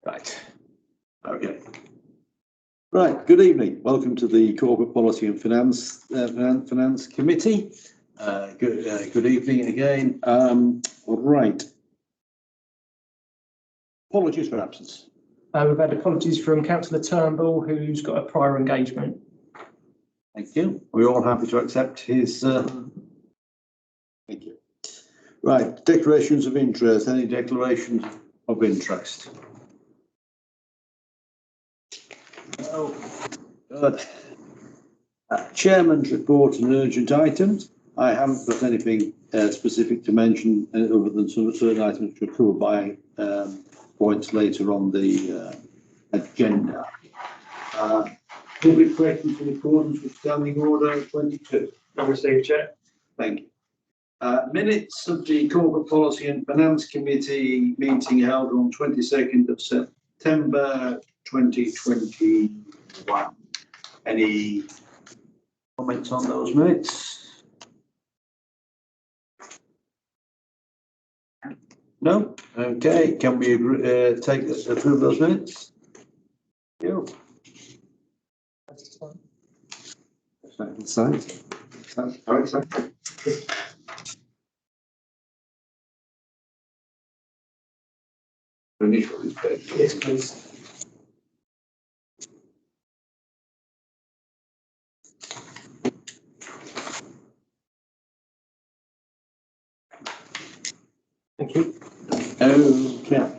Right. Okay. Right. Good evening. Welcome to the Corporate Policy and Finance Committee. Good evening again. Right. Apologies for absence. We've had apologies from Councillor Turnbull, who's got a prior engagement. Thank you. We're all happy to accept his. Thank you. Right. Declarations of interest. Any declarations of interest? Oh, good. Chairman's report and urgent items. I haven't got anything specific to mention other than some certain items which are covered by points later on the agenda. Public questions in accordance with Standing Order 22. I'll receive, Chair. Thank you. Minutes of the Corporate Policy and Finance Committee meeting held on 22nd of September 2021. Any comments on those minutes? No? Okay. Can we approve those minutes? Yeah. Sign. Yes, please. Thank you. Okay.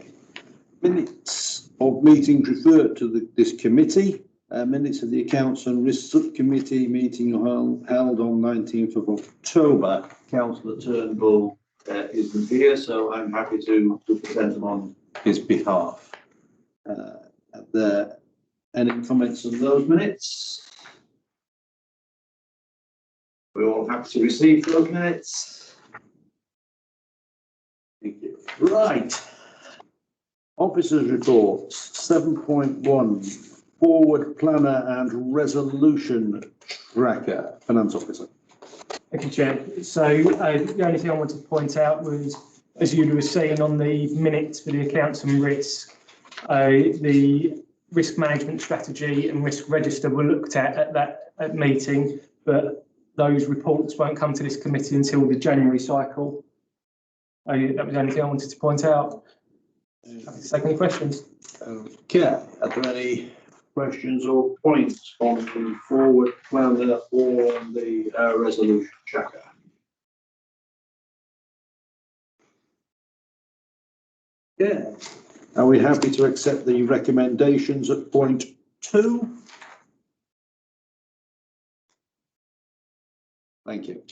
Minutes of meetings referred to this committee. Minutes of the Accounts and Risk Subcommittee meeting held on 19th of October. Councillor Turnbull isn't here, so I'm happy to present them on his behalf. Are there any comments on those minutes? We're all happy to receive those minutes. Thank you. Right. Officers' reports 7.1. Forward planner and resolution tracker. Finance officer. Thank you, Chair. So the only thing I wanted to point out was, as you were seeing on the minutes for the accounts and risk, the risk management strategy and risk register were looked at that meeting, but those reports won't come to this committee until the January cycle. That was the only thing I wanted to point out. Happy to take any questions. Okay. Are there any questions or points on the forward planner or the resolution tracker? Yeah. Are we happy to accept the recommendations at point 2? Thank you.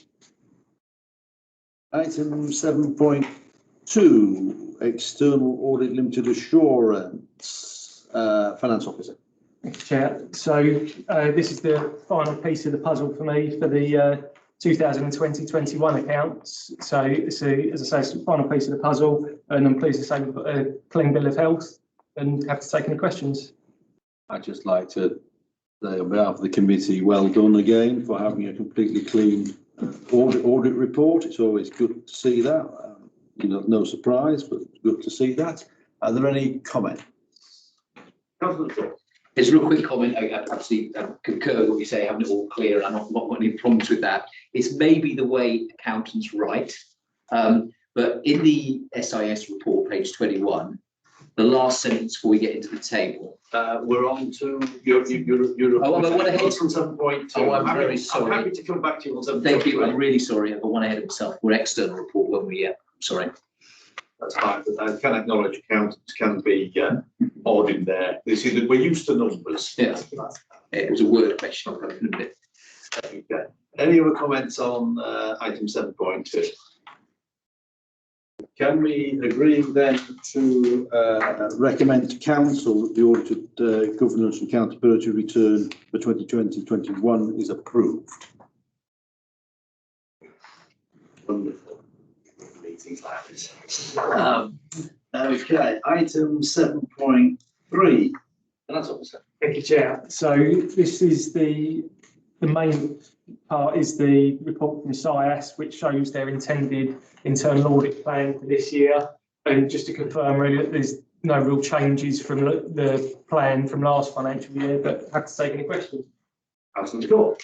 Item 7.2, external audit limited assurance, finance officer. Thank you, Chair. So this is the final piece of the puzzle for me for the 2020-21 accounts. So it's as I say, it's the final piece of the puzzle, and I'm pleased to say we've got a clean bill of health and have to take any questions. I'd just like to say on behalf of the committee, well done again for having a completely clean audit report. It's always good to see that. No surprise, but good to see that. Are there any comments? There's a real quick comment. I absolutely concur with what you say, having it all clear, and I'm not got any problems with that. It's maybe the way accountants write, but in the SIS report, page 21, the last sentence before we get into the table. We're on to your oh, I went ahead on 7.2. Oh, I'm very sorry. I'm happy to come back to you on 7.2. Thank you. I'm really sorry. I got one ahead of myself. We're external report when we. Sorry. That's fine, but I can acknowledge accountants can be odd in there. This is we're used to numbers. Yeah. It was a word question. Okay. Any other comments on item 7.2? Can we agree then to recommend to Council that the audited governance and accountability return for 2020-21 is approved? Wonderful. Meetings like this. Okay, item 7.3. That's officer. Thank you, Chair. So this is the main part is the report from SIS, which shows their intended internal audit plan for this year. And just to confirm, really, that no real changes from the plan from last financial year, but happy to take any questions. Sure.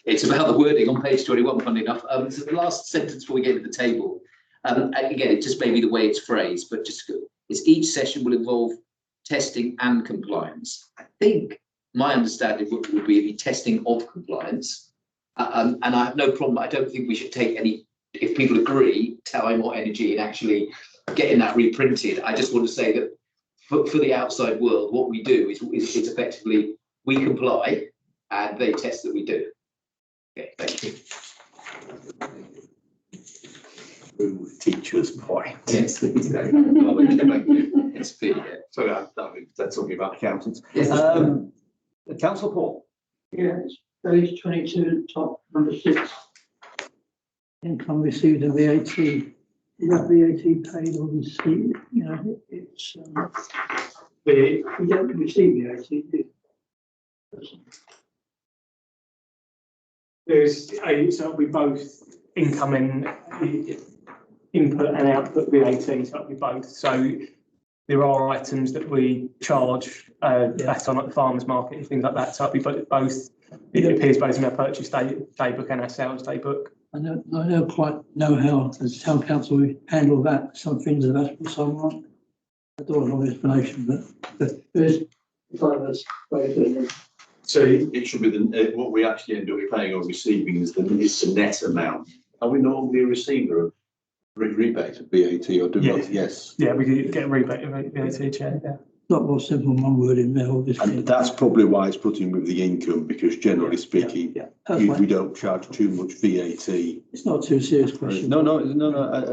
It's about the wording on page 21, funny enough. So the last sentence before we get to the table, and again, it just may be the way it's phrased, but just it's each session will involve testing and compliance. I think my understanding would be the testing of compliance. And I have no problem. I don't think we should take any, if people agree, time or energy in actually getting that reprinted. I just want to say that for the outside world, what we do is effectively we comply and they test that we do. Okay, thank you. Teachers' point. Yes, exactly. It's big, yeah. Sorry, that's talking about accountants. Yes. Councillor Paul. Yes, page 22, top number 6. Income received and VAT. Is that VAT paid or received? You know, it's we don't receive VAT. Do you? So it'll be both income and input and output VAT, so it'll be both. So there are items that we charge that on at the farmers market and things like that. So it'll be both. It appears both in our purchase day book and our sales day book. I don't quite know how as town council we handle that. Some things are that for someone. I don't have an explanation, but there's very good. So it should be what we actually end up paying or receiving is the net amount. Are we normally a receiver of Rebate of VAT or do not? Yes. Yeah, we could get a rebate of VAT, Chair. Yeah. A lot more simple one word in there. And that's probably why it's put in with the income, because generally speaking, we don't charge too much VAT. It's not too serious question. No.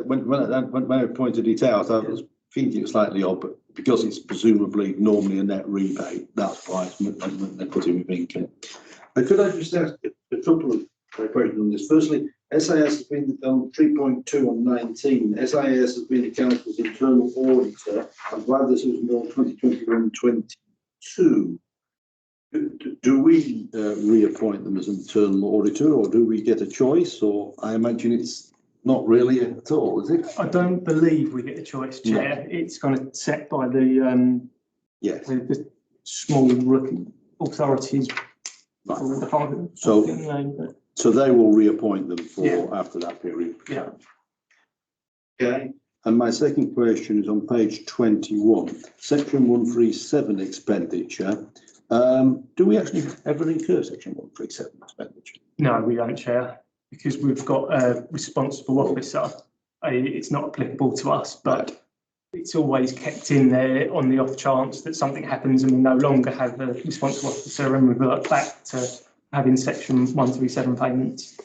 When I pointed it out, I was thinking it was slightly odd, but because it's presumably normally a net rebate, that's why they put in with income. Could I just ask a couple of questions on this? Firstly, SIS has been on 3.2 on 19. SIS has been the council's internal auditor. I'm glad this was more 2021-22. Do we reappoint them as internal auditor, or do we get a choice? Or I imagine it's not really at all, is it? I don't believe we get a choice, Chair. No. It's kind of set by the yes, the small looking authorities. Right. So they will reappoint them for after that period. Yeah. Okay. And my second question is on page 21, section 137 expenditure. Do we actually ever incur section 137 expenditure? No, we don't, Chair, because we've got a responsible officer. It's not applicable to us, but it's always kept in there on the off chance that something happens and we no longer have a responsible officer and revert back to having section 137 payments.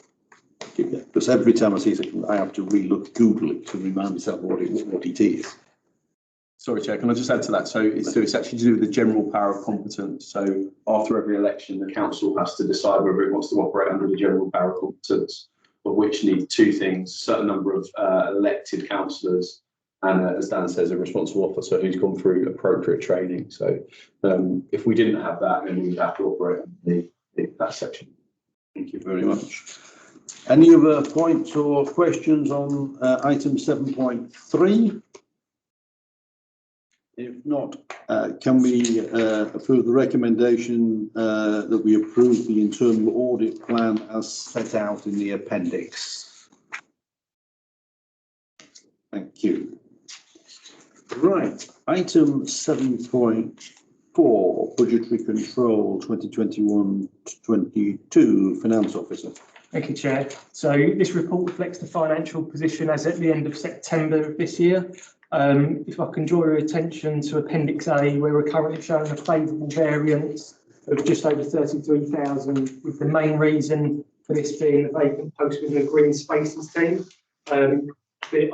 Because every time I see something, I have to Google it to remind myself what it is. Sorry, Chair, can I just add to that? So it's actually to do with the general power of competence. So after every election, the council has to decide whether it wants to operate under the general power of competence, of which need two things: a certain number of elected councillors, and as Dan says, a responsible officer who's gone through appropriate training. So if we didn't have that, then we would have to operate under that section. Thank you very much. Any other points or questions on item 7.3? If not, can we approve the recommendation that we approve the internal audit plan as set out in the appendix? Thank you. Right, item 7.4, budgetary control 2021-22, finance officer. Thank you, Chair. So this report reflects the financial position as at the end of September of this year. If I can draw your attention to Appendix A, where we're currently showing a favourable variance of just over 33,000, with the main reason for this being the vacant post within the Green Spaces team. I've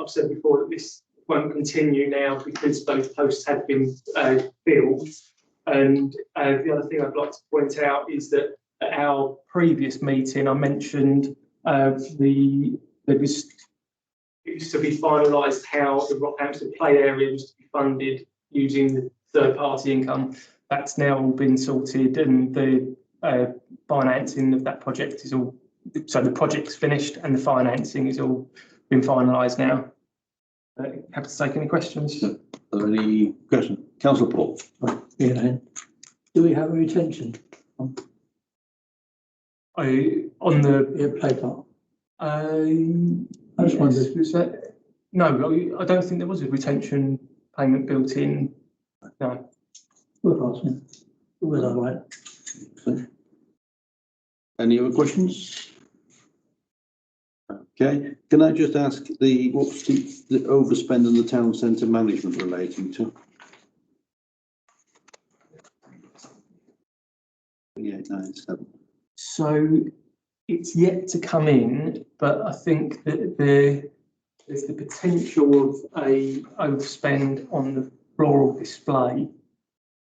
said before that this won't continue now because those posts have been filled. And the other thing I'd like to point out is that at our previous meeting, I mentioned it used to be finalised how the Rockhampton play area was to be funded using the third-party income. That's now all been sorted, and the financing of that project is all. So the project's finished, and the financing is all been finalised now. Happy to take any questions. Are there any questions? Councillor Paul? Yeah. Do we have a retention? On the, Yeah, play part. I just wondered. No, I don't think there was a retention payment built in. No. We're asking. Was that right? Any other questions? Okay, can I just ask what's the overspend in the town centre management relating to? 3897. So it's yet to come in, but I think that there's the potential of a overspend on the floral display.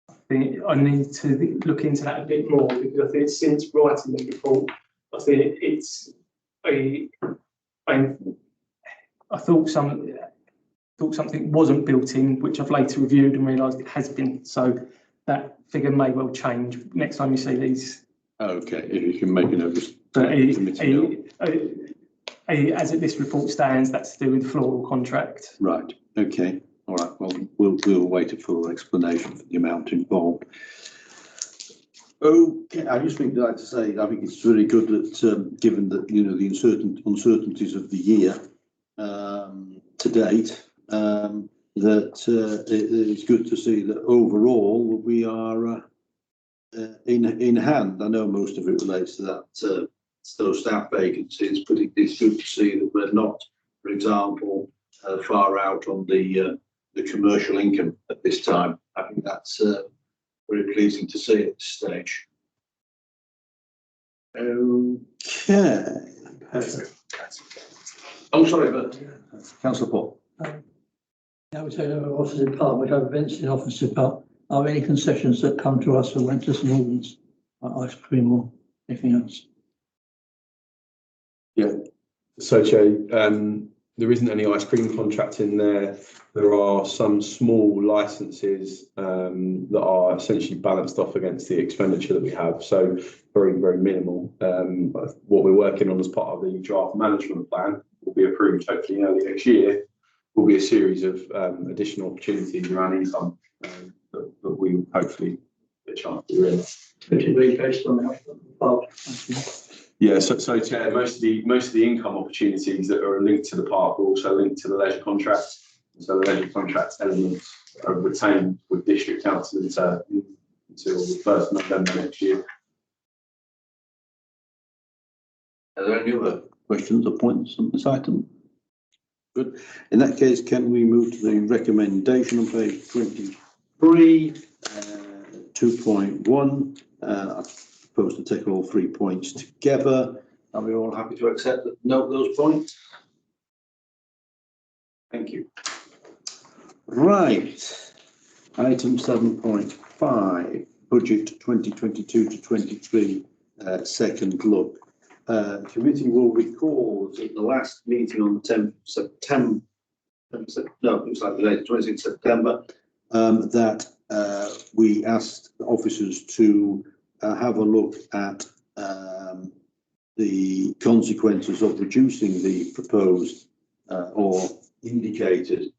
I think I need to look into that a bit more because I think since writing the report, I think I thought something wasn't built in, which I've later reviewed and realised it has been. So that figure may well change next time you see these. Okay, if you can make a note. But as this report stands, that's to do with the floral contract. Right, okay, all right, well, we'll wait a full explanation for the amount involved. Okay, I just think like to say, I think it's really good that, given that, you know, the uncertainties of the year to date, that it's good to see that overall we are in hand. I know most of it relates to that, those staff vacancies, but it's good to see that we're not, for example, far out on the commercial income at this time. I think that's very pleasing to see at this stage. Okay. Oh, sorry, but Councillor Paul. I would say our Officer Park, we have events in Officer Park. Are there any concessions that come to us for renters and organs, like ice cream or anything else? Yeah, so Chair, there isn't any ice cream contract in there. There are some small licenses that are essentially balanced off against the expenditure that we have. So very, very minimal. What we're working on as part of the draft management plan will be approved hopefully early next year. Will be a series of additional opportunities around income that we will hopefully get a chance to realise. Particularly based on the Yeah, so Chair, most of the income opportunities that are linked to the park are also linked to the leisure contract. So the leisure contract elements are retained with district council until the 1st of November next year. Are there any other questions or points on this item? Good. In that case, can we move to the recommendation on page 23, 2.1? I propose to take all 3 points together. Are we all happy to note those points? Thank you. Right. Item 7.5, budget 2022 to 23, second look. Committee will recall that the last meeting on the 10th of September, no, it was like the 26th of September, that we asked officers to have a look at the consequences of reducing the proposed or indicated,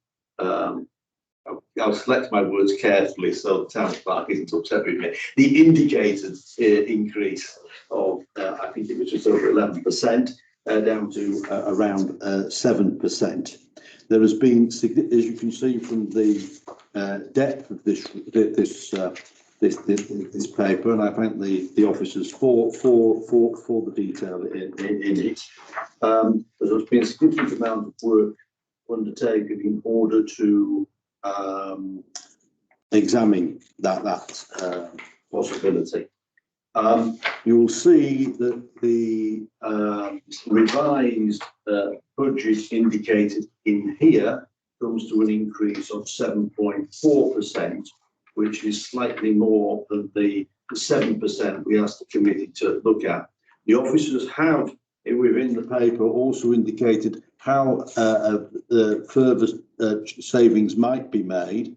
I'll select my words carefully so the town clerk isn't upset with me, the indicated increase of, I think it was just over 11%, down to around 7%. There has been, as you can see from the depth of this paper, and I thank the officers for the detail in it. There's been a significant amount of work undertaken in order to examine that possibility. You will see that the revised budget indicated in here comes to an increase of 7.4%, which is slightly more than the 7% we asked the committee to look at. The officers have, within the paper, also indicated how further savings might be made,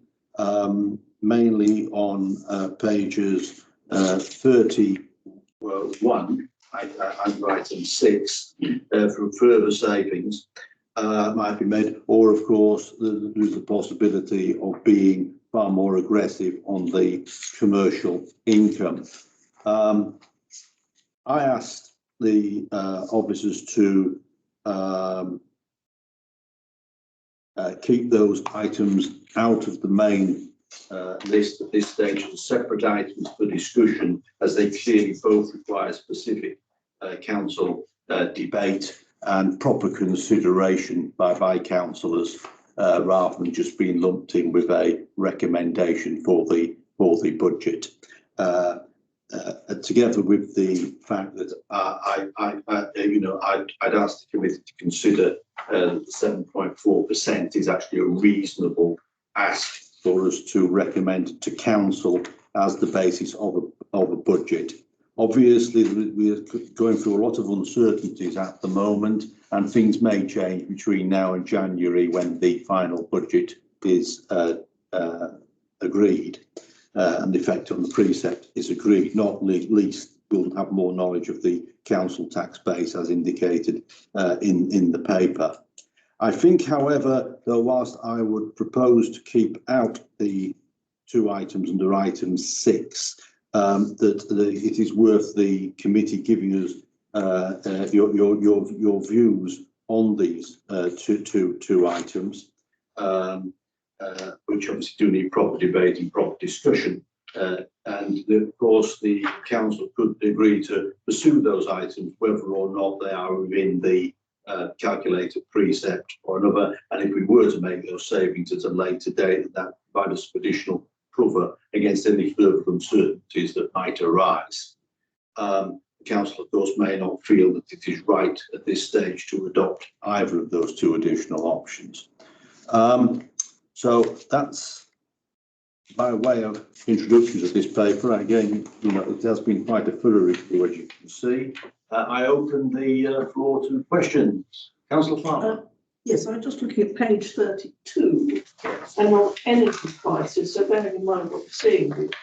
mainly on pages 31 and item 6 from further savings. might be made, or of course, there's the possibility of being far more aggressive on the commercial income. I asked the officers to keep those items out of the main list at this stage as separate items for discussion, as they clearly both require specific council debate and proper consideration by councillors, rather than just being lumped in with a recommendation for the budget. Together with the fact that I'd asked the committee to consider 7.4% is actually a reasonable ask for us to recommend to council as the basis of a budget. Obviously, we are going through a lot of uncertainties at the moment, and things may change between now and January when the final budget is agreed. And the effect on the precept is agreed, not least we'll have more knowledge of the council tax base as indicated in the paper. I think, however, though, whilst I would propose to keep out the two items under item 6, that it is worth the committee giving us your views on these two items. Which obviously do need proper debate and proper discussion. And of course, the council could agree to pursue those items, whether or not they are within the calculated precept or another. And if we were to make those savings at a later date, that provides us additional cover against any further uncertainties that might arise. The council, of course, may not feel that it is right at this stage to adopt either of those two additional options. So that's by way of introduction to this paper. Again, it has been quite a thorough review, as you can see. I open the floor to questions. Councillor Farmer. Yes, I'm just looking at page 32 and on energy prices. So bearing in mind what we're seeing with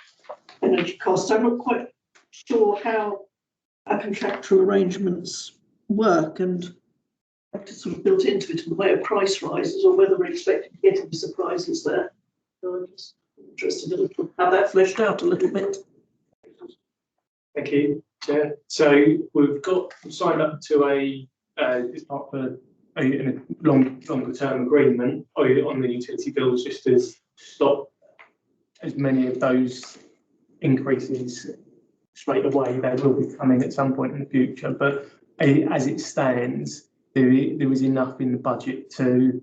energy costs, I'm not quite sure how our contractual arrangements work and it's sort of built into it in the way of price rises, or whether we're expecting to get any surprises there. So I'm just interested in how that fleshed out a little bit. Thank you, Chair. So we've signed up to it's part of a longer term agreement on the utility bills, just to stop as many of those increases straight away. They will be coming at some point in the future, but as it stands, there was enough in the budget to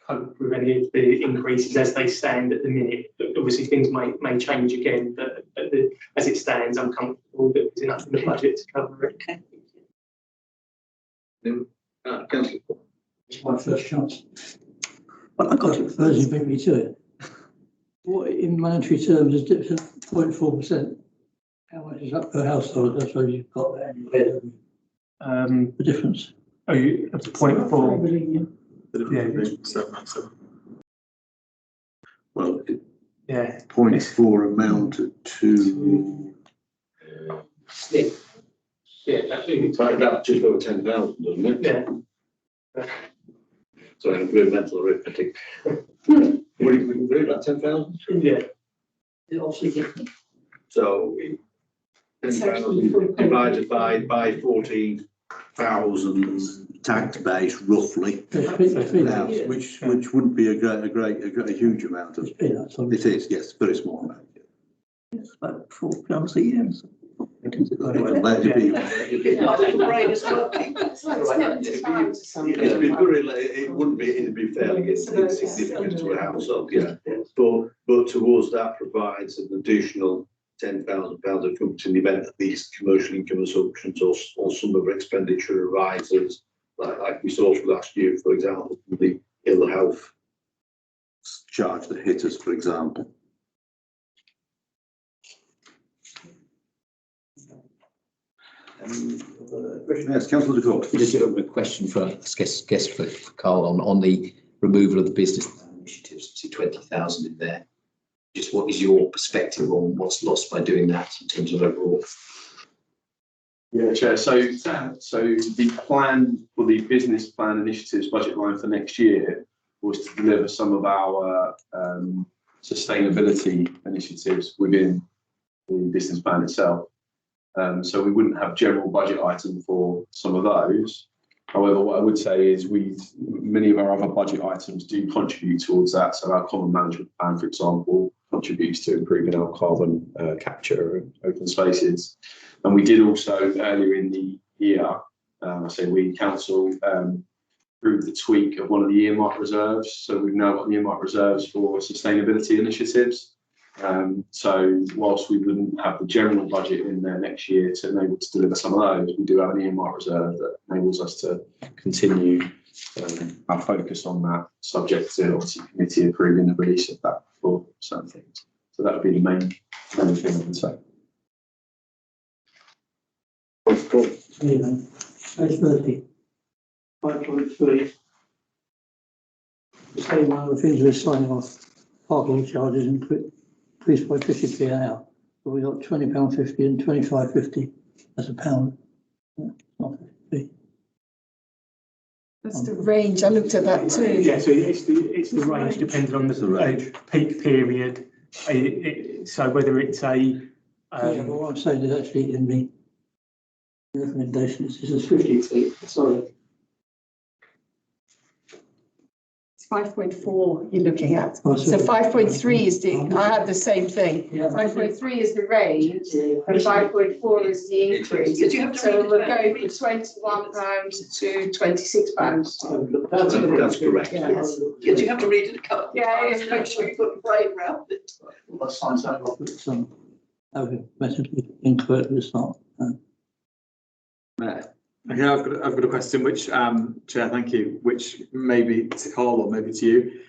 cope with any of the increases as they stand at the minute. Obviously, things may change again, but as it stands, I'm comfortable that there's enough in the budget to cover it. Okay. Councillor. It's my first chance. But I got it first, you beat me to it. What in monetary terms is 0.4%? How much is that per household? That's what you've got there in your head. The difference. Oh, it's 0.4. Well, Yeah. 0.4 amounted to. Yeah, absolutely. It's like about just over 10,000, doesn't it? Yeah. So I'm doing mental arithmetic. What do you do about 10,000? Yeah. It obviously different. So 10,000 Divided by 14,000 tax base roughly, which wouldn't be a huge amount of. It is, yes, very small amount. It's about £4 a year. Well, that'd be. It wouldn't be, it'd be fairly insignificant to a household, yeah. But to us, that provides an additional £10,000 of coverage in the event that these commercial income assumptions or some other expenditure arises, like we saw for last year, for example, the ill health charge that hit us, for example. Yes, Councillor de Court. Just a question for guess for Carl on the removal of the business initiatives. See 20,000 in there. Just what is your perspective on what's lost by doing that in terms of overall? Yeah, Chair. So the plan for the business plan initiatives budget line for next year was to deliver some of our sustainability initiatives within the business plan itself. So we wouldn't have general budget item for some of those. However, what I would say is many of our other budget items do contribute towards that. So our common management plan, for example, contributes to improving our carbon capture and open spaces. And we did also earlier in the year, council approved the tweak of one of the earmark reserves. So we've now got the earmark reserves for sustainability initiatives. So whilst we wouldn't have the general budget in there next year to enable to deliver some of those, we do have an earmark reserve that enables us to continue our focus on that, subject to obviously committee approving the release of that for certain things. So that would be the main thing I would say. Page 30, 5.3. Say one of the things we're signing off, parking charges increased by 50p an hour. But we got £20.50 and £25.50 as a pound. Not 50p. That's the range. I looked at that too. Yeah, so it's the range depending on the peak period. So whether it's a Yeah, but what I'm saying is actually in the recommendations, this is 50p, sorry. It's 5.4 you're looking at. Oh, So 5.3 is I had the same thing. Yeah. 5.3 is the range and 5.4 is the increase. So we're going from £21 to £26. That's correct. Yes. Yeah, do you have to read it a couple? Yeah, Just make sure you put the brain around it. Well, that signs that off. It's massively incorrect at the start. Okay, I've got a question, which Chair, thank you, which maybe to Carl or maybe to you.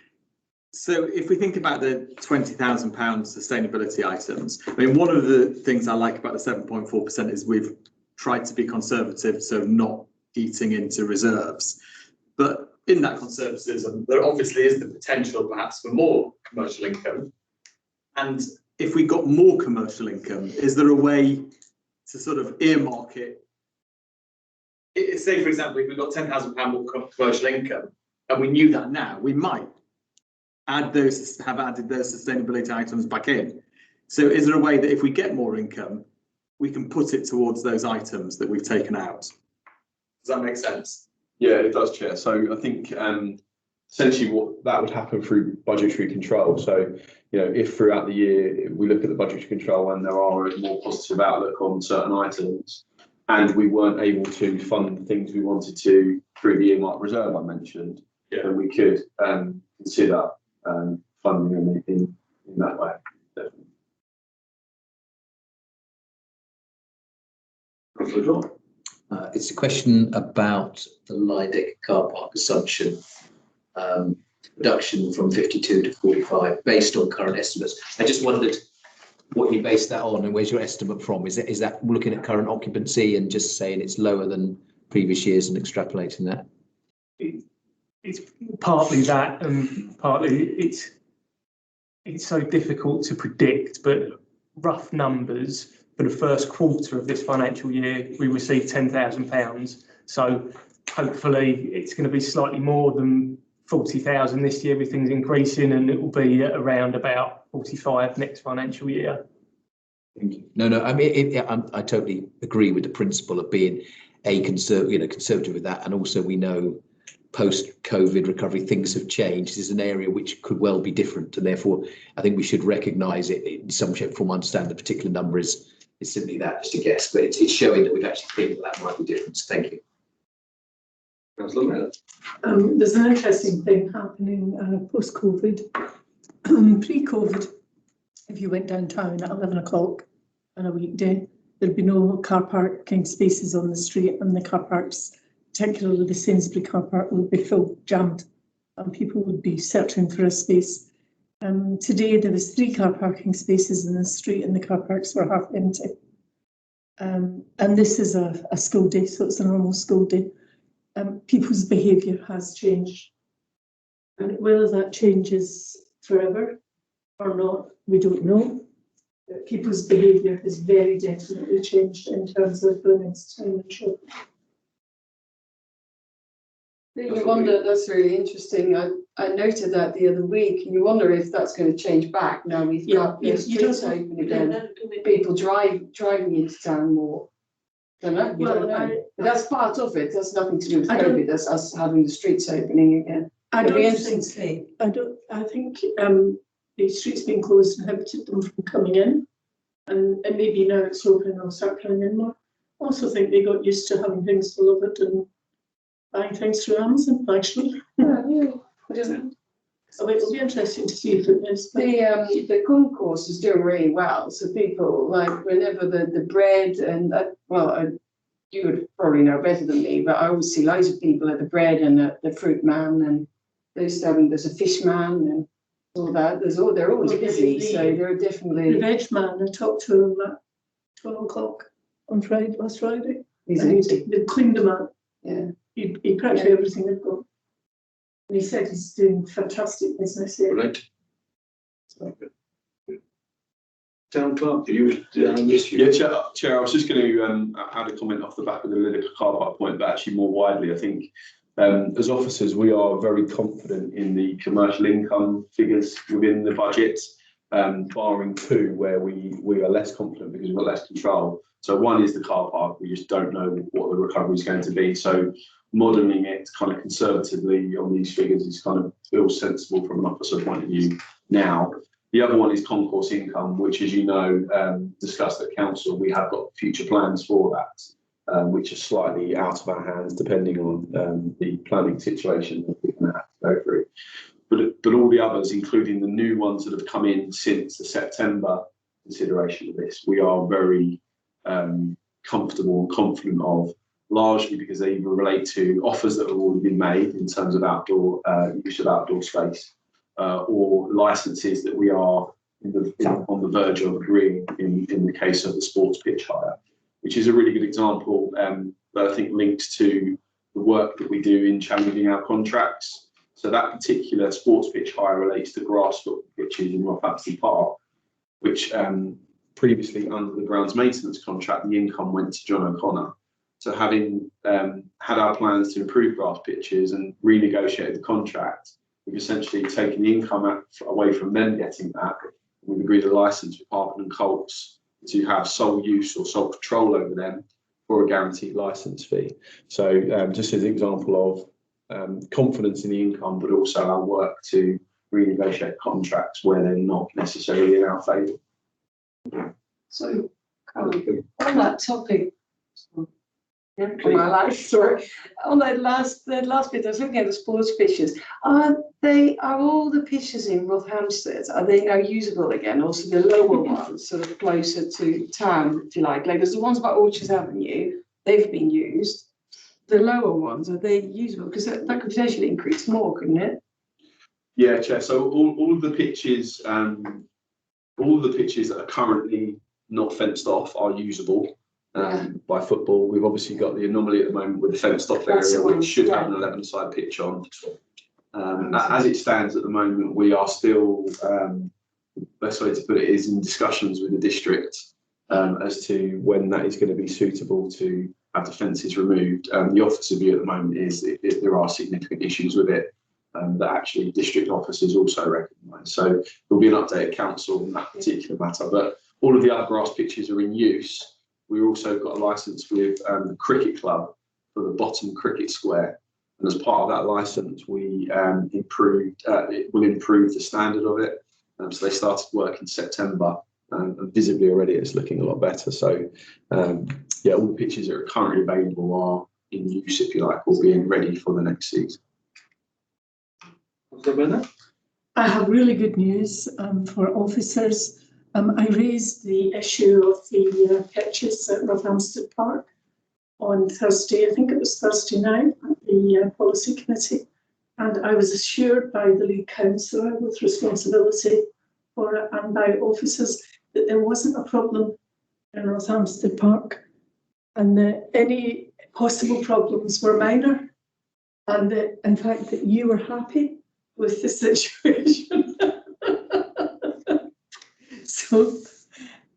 So if we think about the £20,000 sustainability items, I mean, one of the things I like about the 7.4% is we've tried to be conservative, so not eating into reserves. But in that conservatism, there obviously is the potential perhaps for more commercial income. And if we got more commercial income, is there a way to sort of earmark it? Say, for example, if we've got £10,000 more commercial income and we knew that now, we might have added those sustainability items back in. So is there a way that if we get more income, we can put it towards those items that we've taken out? Does that make sense? Yeah, it does, Chair. So I think essentially what that would happen through budgetary control. So, you know, if throughout the year we look at the budgetary control and there are a more positive outlook on certain items, and we weren't able to fund the things we wanted to through the earmark reserve I mentioned, then we could consider funding them in that way. Definitely. It's a question about the Lideck car park assumption reduction from 52 to 45 based on current estimates. I just wondered what you base that on and where's your estimate from? Is that looking at current occupancy and just saying it's lower than previous years and extrapolating that? It's partly that and partly it's so difficult to predict, but rough numbers for the first quarter of this financial year, we received £10,000. So hopefully it's going to be slightly more than 40,000 this year. Everything's increasing and it will be around about 45 next financial year. No, I mean, I totally agree with the principle of being conservative with that. And also we know post-COVID recovery, things have changed. This is an area which could well be different. And therefore, I think we should recognise it in some shape or form, understand the particular number is simply that, just a guess. But it's showing that we've actually think that might be different. So thank you. There's an interesting thing happening post-COVID. Pre-COVID, if you went downtown at 11 o'clock on a weekday, there'd be no car parking spaces on the street, and the car parks, particularly the Sainsbury car park, would be full, jammed, and people would be searching for a space. Today there was 3 car parking spaces in the street and the car parks were half empty. And this is a school day, so it's a normal school day. People's behaviour has changed. And whether that changes forever or not, we don't know. that people's behaviour has very definitely changed in terms of women's time and shopping. You wonder, that's really interesting. I noted that the other week. You wonder if that's going to change back. Now we've got the streets open again. People driving into town more. Don't know. You don't know. But that's part of it. That's nothing to do with COVID. That's us having the streets opening again. I think the streets being closed inhibited them from coming in, and maybe now it's open, they'll start coming in more. I also think they got used to having things delivered and buying things through Amazon, actually. So it'll be interesting to see if it is. The concourse is doing really well. So people, like, whenever the bread and you would probably know better than me, but I always see loads of people at the bread and the fruit man, and there's a fish man and all that. They're always busy. So they're definitely the veg man. I talked to him at 12 o'clock on last Friday. They cleaned them out. Yeah. He practically everything they've got. And he said he's doing fantastic business here. Right. Town clerk, do you? Yeah, Chair, I was just going to add a comment off the back of the Liverpool car park point, but actually more widely, I think as officers, we are very confident in the commercial income figures within the budget, barring two where we are less confident because we've got less control. So one is the car park. We just don't know what the recovery is going to be. So modelling it kind of conservatively on these figures is kind of feels sensible from an officer point of view now. The other one is concourse income, which, as you know, discussed at council. We have got future plans for that, which are slightly out of our hands depending on the planning situation that we're going to have to go through. But all the others, including the new ones that have come in since the September consideration of this, we are very comfortable and confident of, largely because they either relate to offers that have already been made in terms of outdoor use of outdoor space, or licences that we are on the verge of agreeing in the case of the sports pitch hire, which is a really good example that I think links to the work that we do in challenging our contracts. So that particular sports pitch hire relates to grass football pitches in Northampton Park, which previously under the grounds maintenance contract, the income went to John O'Connor. So having had our plans to improve grass pitches and renegotiate the contract, we've essentially taken the income away from them getting that. We've agreed a licence with Harpen and Colts to have sole use or sole control over them for a guaranteed licence fee. So just as an example of confidence in the income, but also our work to renegotiate contracts where they're not necessarily in our favour. So, on that topic, sorry, on that last bit, I was looking at the sports pitches. Are all the pitches in Rothamsted, are they now usable again? Also the lower ones, sort of closer to town, if you like there's the ones by Orchards Avenue, they've been used. The lower ones, are they usable? Because that could potentially increase more, couldn't it? Yeah, Chair. So all of the pitches, that are currently not fenced off are usable by football. We've obviously got the anomaly at the moment with the fenced off area, which should have an 11-side pitch on. As it stands at the moment, we are still, best way to put it is in discussions with the district as to when that is going to be suitable to have the fences removed. The officer view at the moment is if there are significant issues with it, that actually district officers also recognise. So there'll be an update at council on that particular matter. But all of the other grass pitches are in use. We've also got a licence with the cricket club for the bottom cricket square. And as part of that licence, we it will improve the standard of it. So they started work in September, and visibly already it's looking a lot better. So all the pitches that are currently available are in use, if you like, or being ready for the next season. I have really good news for officers. I raised the issue of the pitches at Rothamsted Park on Thursday. I think it was Thursday night at the policy committee, and I was assured by the lead councillor with responsibility for it and by officers that there wasn't a problem in Rothamsted Park, and that any possible problems were minor, and that in fact that you were happy with the situation. So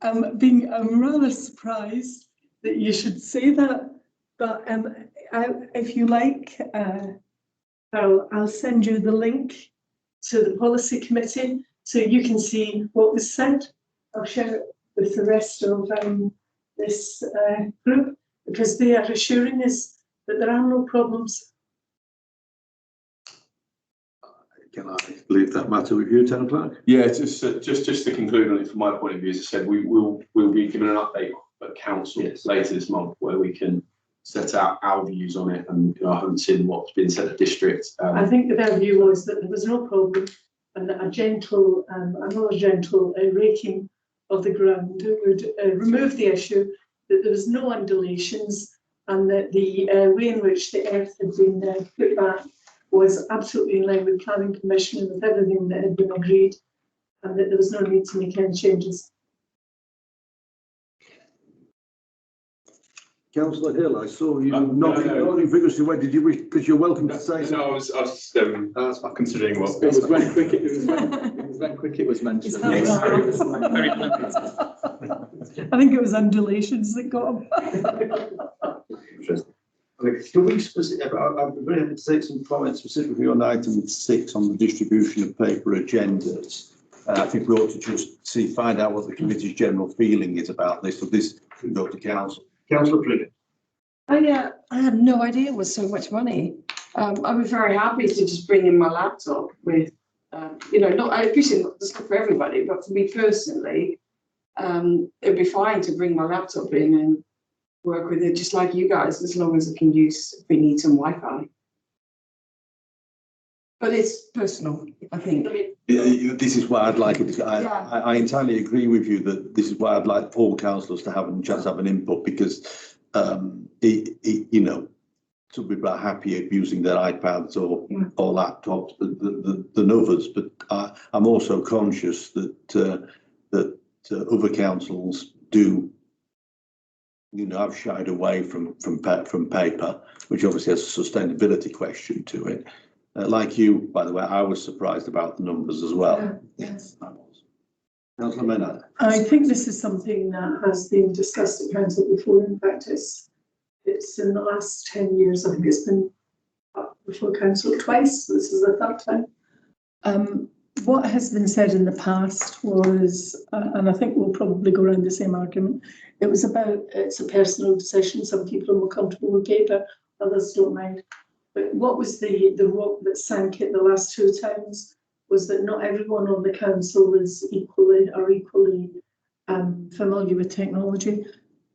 I'm rather surprised that you should say that, but if you like, I'll send you the link to the policy committee so you can see what was said. I'll share it with the rest of this group, because they are assuring us that there are no problems. Can I leave that matter with you, Town Clerk? Yeah, just to conclude on it from my point of view, as I said, we'll be given an update at council later this month where we can set out our views on it, and I haven't seen what's been said at district. I think their view was that there was no problem, and that another gentle raking of the ground would remove the issue, that there was no undulations, and that the way in which the earth had been put back was absolutely in line with planning permission and with everything that had been agreed, and that there was no need to make any changes. Councillor Hill, I saw you nodding vigorously. Where did you wish? Because you're welcome to say. No, I was just considering what. It was when cricket. It was when cricket was mentioned. Very I think it was undulations that got him. Interesting. Okay, can we I'm very happy to take some comments specifically on item 6 on the distribution of paper agendas. I think we ought to just find out what the committee's general feeling is about this. So this can go to council. Councillor Flynn. I had no idea it was so much money. I was very happy to just bring in my laptop with, I appreciate it's not for everybody, but for me personally, it'd be fine to bring my laptop in and work with it just like you guys, as long as I can use, if we need some Wi-Fi. But it's personal, I think. This is why I'd like it. I entirely agree with you that this is why I'd like all councillors to have a chance to have an input, because some people are happier using their iPads or laptops than others. But I'm also conscious that other councils do, have shied away from paper, which obviously has a sustainability question to it. Like you, by the way, I was surprised about the numbers as well. Yes. I was. Councillor Maynard. I think this is something that has been discussed at council before in practice. It's in the last 10 years, I think it's been up before council twice. This is the third time. What has been said in the past was, and I think we'll probably go around the same argument, it was about it's a personal decision. Some people are more comfortable with paper, others don't mind. But what was the rock that sank it the last 2 times was that not everyone on the council is equally familiar with technology,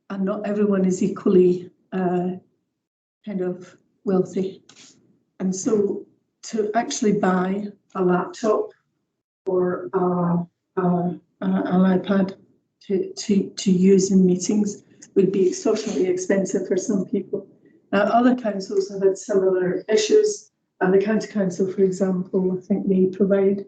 and not everyone is equally kind of wealthy. And so to actually buy a laptop or an iPad to use in meetings would be extortionately expensive for some people. Other councils have had similar issues, and the county council, for example, I think they provide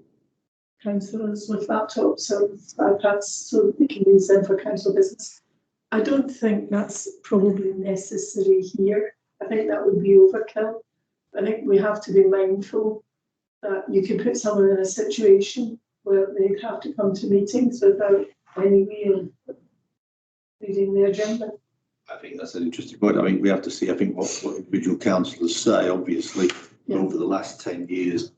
councillors with laptops or iPads so that they can use them for council business. I don't think that's probably necessary here. I think that would be overkill. I think we have to be mindful that you could put someone in a situation where they'd have to come to meetings without any way of reading the agenda. I think that's an interesting point. I mean, we have to see, I think, what individual councillors say. Obviously, over the last 10 years,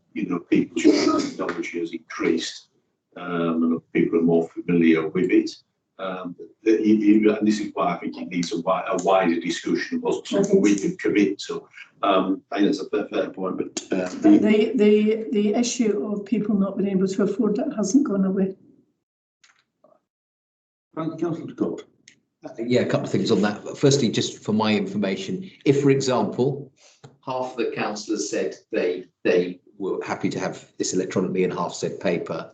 people's knowledge has increased, and people are more familiar with it. And this is why I think it needs a wider discussion of something we can commit to. I think that's a fair point. But the issue of people not being able to afford it hasn't gone away. Councillor Scott. Yeah, a couple of things on that. Firstly, just for my information, if, for example, half the councillors said they were happy to have this electronically and half said paper,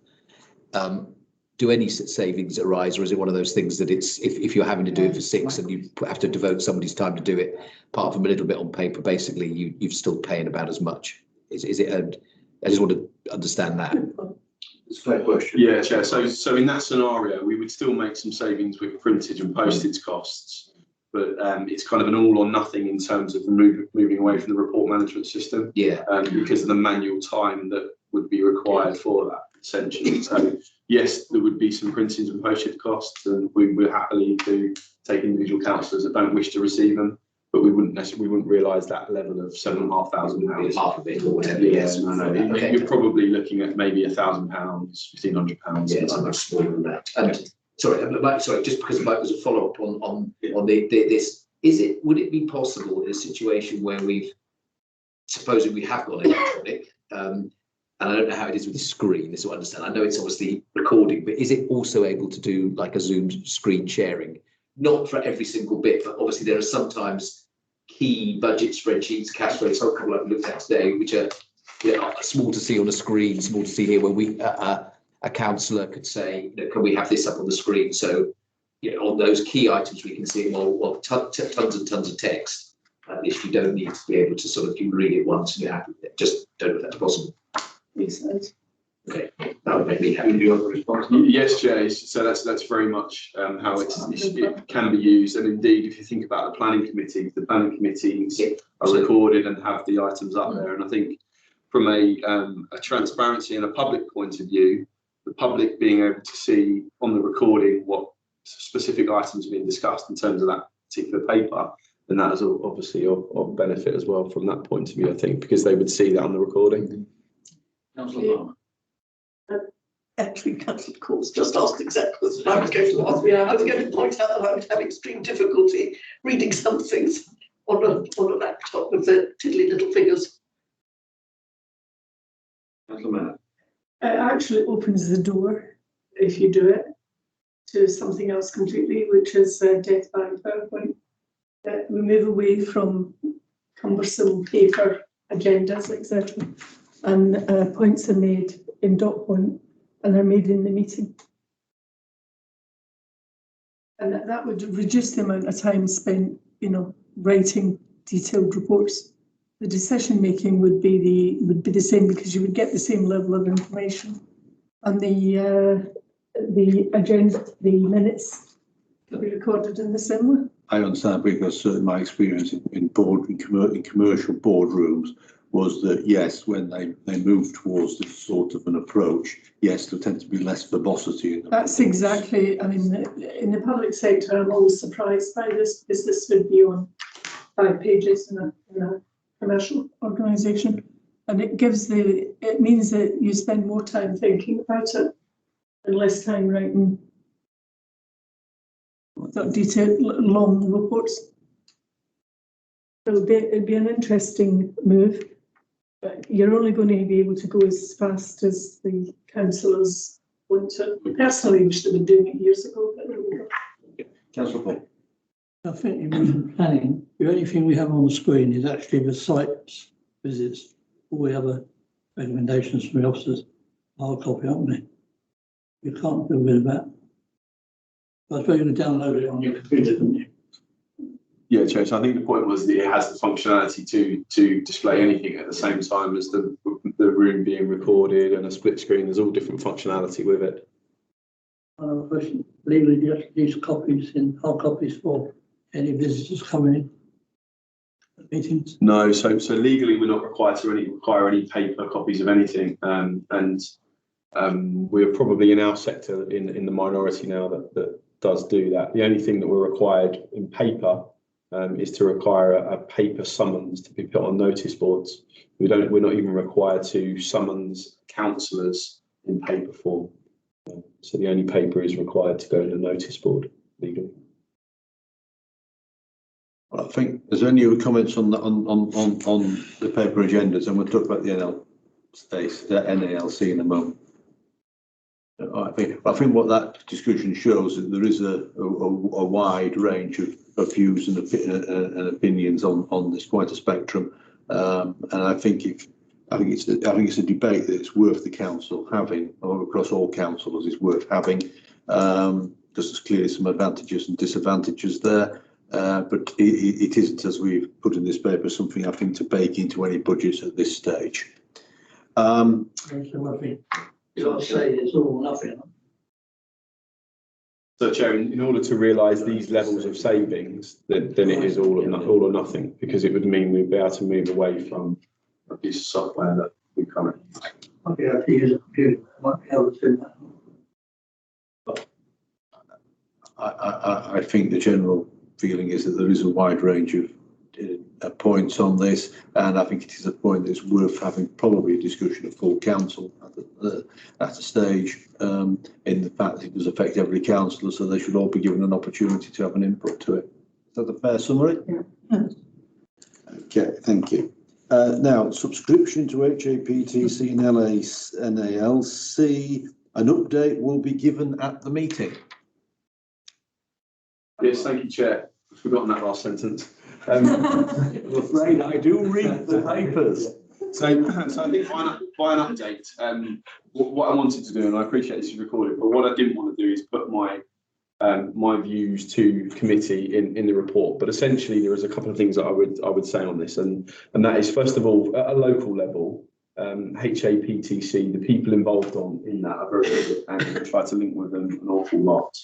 do any savings arise, or is it one of those things that it's if you're having to do it for 6 and you have to devote somebody's time to do it, apart from a little bit on paper, basically you're still paying about as much? Is it? I just want to understand that. It's a fair question. Yeah, Chair. So in that scenario, we would still make some savings with printage and postage costs, but it's kind of an all or nothing in terms of moving away from the report management system. Yeah. Because of the manual time that would be required for that. essentially. So yes, there would be some printings and postage costs, and we're happily to take individual councillors that don't wish to receive them, but we wouldn't realise that level of £7,500. Half of it or whatever. Yes, no. Okay. You're probably looking at maybe £1,000, £1,500. Yeah, it's much smaller than that. And sorry, just because Mike was a follow up on this, would it be possible in a situation where supposing we have gone electronic, and I don't know how it is with the screen, this is what I understand. I know it's obviously recording, but is it also able to do like a Zoom screen sharing? Not for every single bit, but obviously there are sometimes key budget spreadsheets, cash flows, a couple I've looked at today, which are small to see on a screen, small to see here, where a councillor could say, can we have this up on the screen? So, on those key items, we can see, tons and tons of text. At least you don't need to be able to sort of read it once and you're happy with it. Just don't know if that's possible. Makes sense. Okay, that would make me happy. Yes, Jay. So that's very much how it can be used. And indeed, if you think about the planning committees are recorded and have the items up there. And I think from a transparency and a public point of view, the public being able to see on the recording what specific items are being discussed in terms of that particular paper, then that is obviously of benefit as well from that point of view, I think, because they would see that on the recording. Councillor Palmer. Actually, Councillor Courts just asked exactly what I was going to ask. I was going to point out that I would have extreme difficulty reading some things on a laptop with the tiddly little figures. It actually opens the door, if you do it, to something else completely, which is Death by PowerPoint. We move away from cumbersome paper agendas, etc. And points are made in dot point and they're made in the meeting. And that would reduce the amount of time spent, writing detailed reports. The decision making would be the same because you would get the same level of information, and the agenda, the minutes, could be recorded in the same way. I understand, because certainly my experience in commercial boardrooms was that, yes, when they move towards this sort of an approach, yes, there tends to be less verbosity. That's exactly, in the public sector, I'm always surprised by this, because this would be on 5 pages in a commercial organisation. And it means that you spend more time thinking about it and less time writing detailed, long reports. It'd be an interesting move, but you're only going to be able to go as fast as the councillors want to. Personally, we should have been doing it years ago, but there we go. Councillor Paul. I think in planning, the only thing we have on the screen is actually the site visits. All the other recommendations from the officers are hard copy, aren't they? You can't do with that. I suppose you're going to download it on your computer, didn't you? Yeah, Chair. So I think the point was that it has the functionality to display anything at the same time as the room being recorded, and a split screen. There's all different functionality with it. Another question. Legally, do you have to use copies in hard copies for any visitors coming in at meetings? No, so legally we're not required to require any paper copies of anything, and we're probably in our sector in the minority now that does do that. The only thing that we're required in paper is to require a paper summons to be put on notice boards. We're not even required to summons councillors in paper form. So the only paper is required to go in a notice board legally. Well, I think there's any other comments on the paper agendas, and we'll talk about the NALC in a moment. I think what that discussion shows is that there is a wide range of views and opinions on this, quite a spectrum, and I think it's a debate that it's worth the council having, or across all councils is worth having. There's clearly some advantages and disadvantages there, but it isn't, as we've put in this paper, something I think to bake into any budgets at this stage. So I think you've got to say it's all or nothing. So, Chair, in order to realise these levels of savings, then it is all or nothing, because it would mean we'd be able to move away from a piece of software that we currently use. Might be able to use a computer, might be able to do that. I think the general feeling is that there is a wide range of points on this, and I think it is a point that's worth having probably a discussion of full council at a stage, in the fact that it does affect every councillor, so they should all be given an opportunity to have an input to it. Is that a fair summary? Yeah. Okay, thank you. Now, subscription to HAPTC and NALC, an update will be given at the meeting. Yes, thank you, Chair. I've forgotten that last sentence. I'm afraid I do read the papers. So I think by an update, what I wanted to do, and I appreciate this is recorded, but what I didn't want to do is put my views to committee in the report. But essentially, there is a couple of things that I would say on this, and that is, first of all, at a local level, HAPTC, the people involved in that are very good, and I try to link with them an awful lot.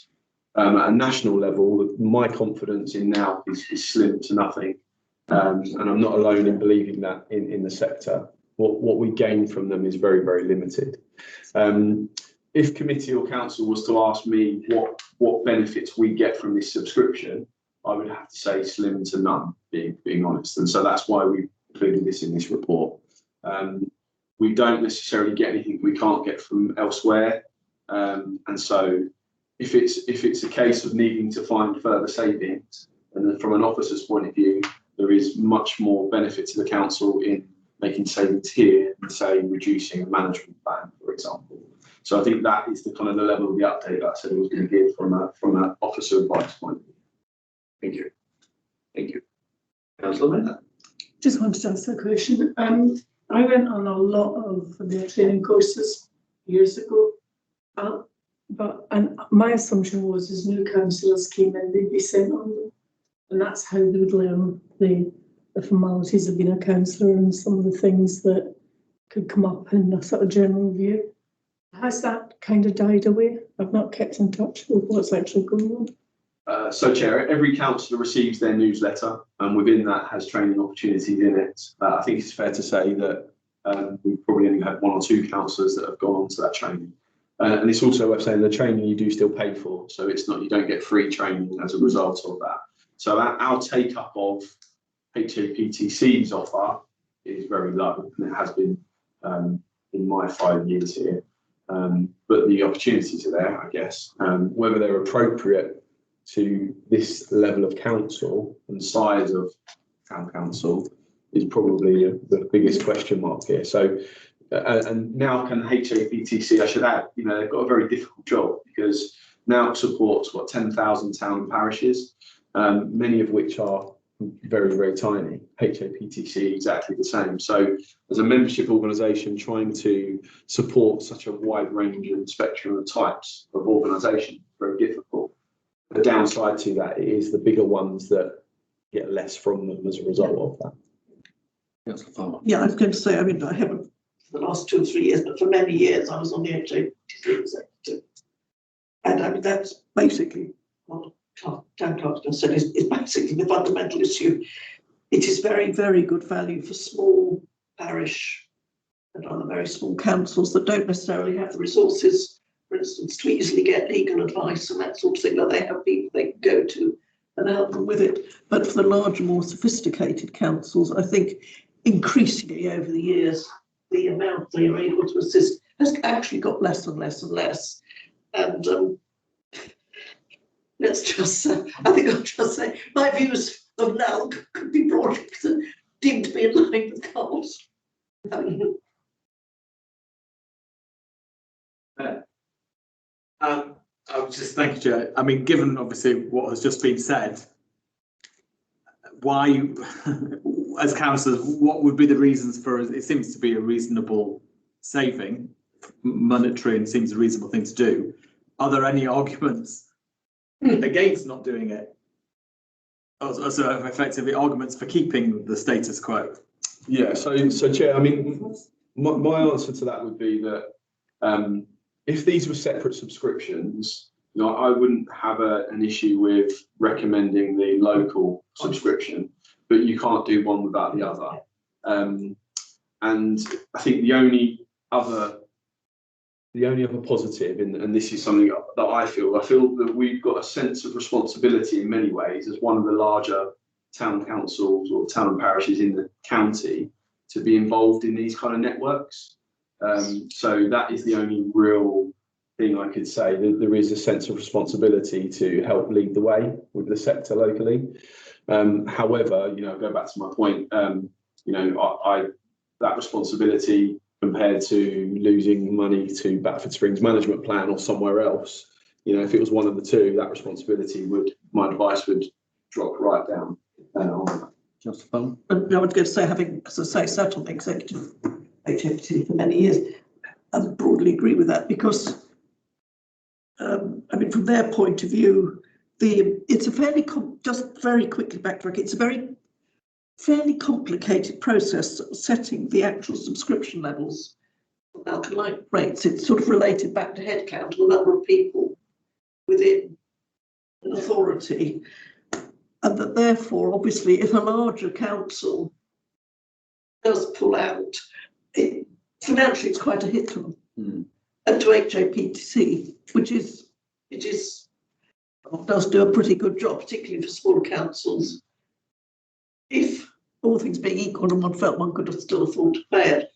At a national level, my confidence in now is slim to nothing. And I'm not alone in believing that in the sector. What we gain from them is very, very limited. If committee or council was to ask me what benefits we get from this subscription, I would have to say slim to none, being honest. And so that's why we included this in this report. We don't necessarily get anything we can't get from elsewhere. And so if it's a case of needing to find further savings, and then from an officer's point of view, there is much more benefit to the council in making savings here than, say, reducing a management plan, for example. So I think that is the kind of the level of the update that I said I was going to give from an officer advice point of view. Thank you. Thank you. Councillor Mayor. Just wanted to ask a question. I went on a lot of the training courses years ago, and my assumption was as new councillors came in, they'd be sent on them, and that's how they would learn the formalities of being a councillor and some of the things that could come up in a sort of general view. Has that kind of died away? I've not kept in touch with what's actually going on. So, Chair, every councillor receives their newsletter, and within that has training opportunities in it. I think it's fair to say that we've probably only had 1 or 2 councillors that have gone on to that training. And it's also worth saying the training you do still pay for, so it's not, you don't get free training as a result of that. So our take up of HAPTC's offer is very low, and it has been in my 5 years here. But the opportunities are there, I guess. Whether they're appropriate to this level of council and size of town council is probably the biggest question mark here. So, and now can HAPTC, I should add, they've got a very difficult job, because now it supports 10,000 town and parishes, many of which are very, very tiny. HAPTC exactly the same. So as a membership organisation trying to support such a wide range and spectrum of types of organisation, very difficult. The downside to that is the bigger ones that get less from them as a result of that. Councillor Farmer. Yeah, I was going to say, I mean, I haven't for the last 2 or 3 years, but for many years I was on the HAPTC executive. And I mean, that's basically what Town Clerk said is basically the fundamental issue. It is very, very good value for small parish and other very small councils that don't necessarily have the resources, for instance, to easily get legal advice and that sort of thing, that they have people they can go to and help them with it. But for the larger, more sophisticated councils, I think increasingly over the years, the amount they are able to assist has actually got less and less and less. And let's just I think I'll just say my views of now could be broadly deemed to be in line with Carl's. I was just thank you, Chair. I mean, given obviously what has just been said, why, as councillors, what would be the reasons for it? It seems to be a reasonable saving, monetary, and seems a reasonable thing to do. Are there any arguments against not doing it? Also, effectively, arguments for keeping the status quo? Yeah, so Chair, I mean, my answer to that would be that if these were separate subscriptions, I wouldn't have an issue with recommending the local subscription, but you can't do one without the other. And I think the only the only other positive, and this is something that I feel that we've got a sense of responsibility in many ways as one of the larger town councils or town and parishes in the county to be involved in these kind of networks. So that is the only real thing I could say, that there is a sense of responsibility to help lead the way with the sector locally. However, go back to my point, that responsibility compared to losing money to Batford Springs Management Plan or somewhere else, if it was one of the two, that responsibility my advice would drop right down. Just fun. And I was going to say, having, as I say, sat on the executive HFT for many years, I broadly agree with that because, from their point of view, it's a fairly, just very quickly backtrack, it's a fairly complicated process setting the actual subscription levels for alkaline rates. It's sort of related back to headcount, the number of people within an authority. And that therefore, obviously, if a larger council does pull out, financially it's quite a hit to them. And to HAPTC, does do a pretty good job, particularly for smaller councils. If all things being equal and one felt one could have still afford to pay it,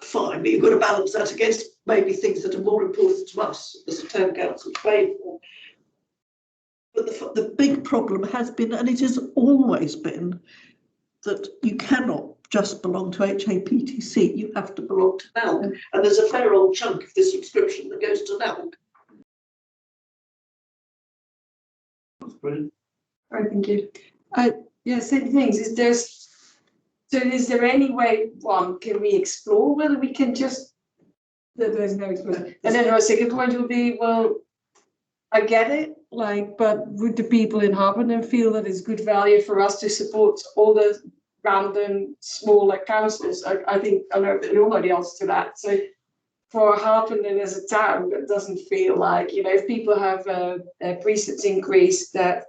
fine, but you've got to balance that against maybe things that are more important to us as a town council to pay for. But the big problem has been, and it has always been, that you cannot just belong to HAPTC, you have to belong to NALC. And there's a fair old chunk of the subscription that goes to NALC. That's brilliant. All right, thank you. Yeah, same things. Is there any way, can we explore whether we can just, there's no explanation. And then our second point will be, well, I get it, but would the people in Harpenden feel that it's good value for us to support all the random smaller councils? I think I know nobody else to that. So for Harpenden as a town, it doesn't feel like, if people have a precincts increase that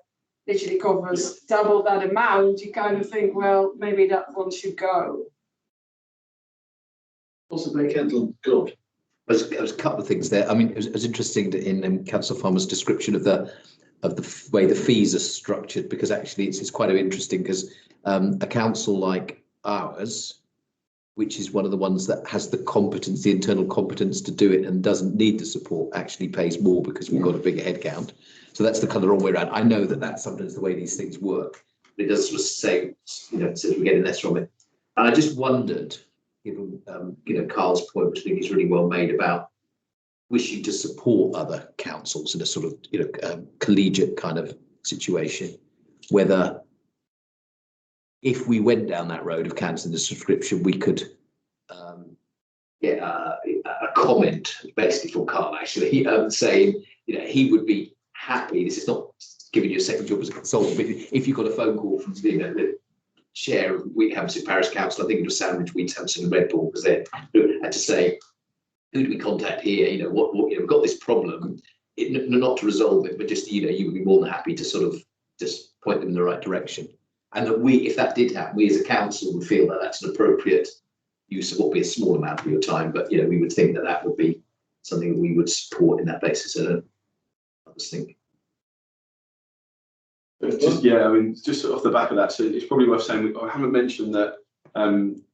literally covers double that amount, you kind of think, well, maybe that one should go. Possibly Kendall, good. There's a couple of things there. I mean, it was interesting in Councillor Farmer's description of the way the fees are structured, because actually it's quite interesting because a council like ours, which is one of the ones that has the competence, the internal competence to do it and doesn't need the support, actually pays more because we've got a bigger headcount. So that's the kind of wrong way around. I know that that's sometimes the way these things work, but it does sort of say, so we're getting less from it. And I just wondered, given Carl's point, which I think is really well made, about wishing to support other councils in a sort of collegiate kind of situation, whether if we went down that road of cancelling the subscription, we could get a comment basically from Carl actually saying he would be happy. This is not giving you a second job as a consultant, but if you got a phone call from the chair of Wheathampton Parish Council, I think it was Sandwich, Wheathampton and Redbourne, was there, and to say, who do we contact here? What we've got this problem, not to resolve it, but just you would be more than happy to sort of just point them in the right direction. And that if that did happen, we as a council would feel that that's an appropriate use of what would be a small amount of your time, but we would think that would be something that we would support in that basis. I just think. Just off the back of that, so it's probably worth saying, I haven't mentioned that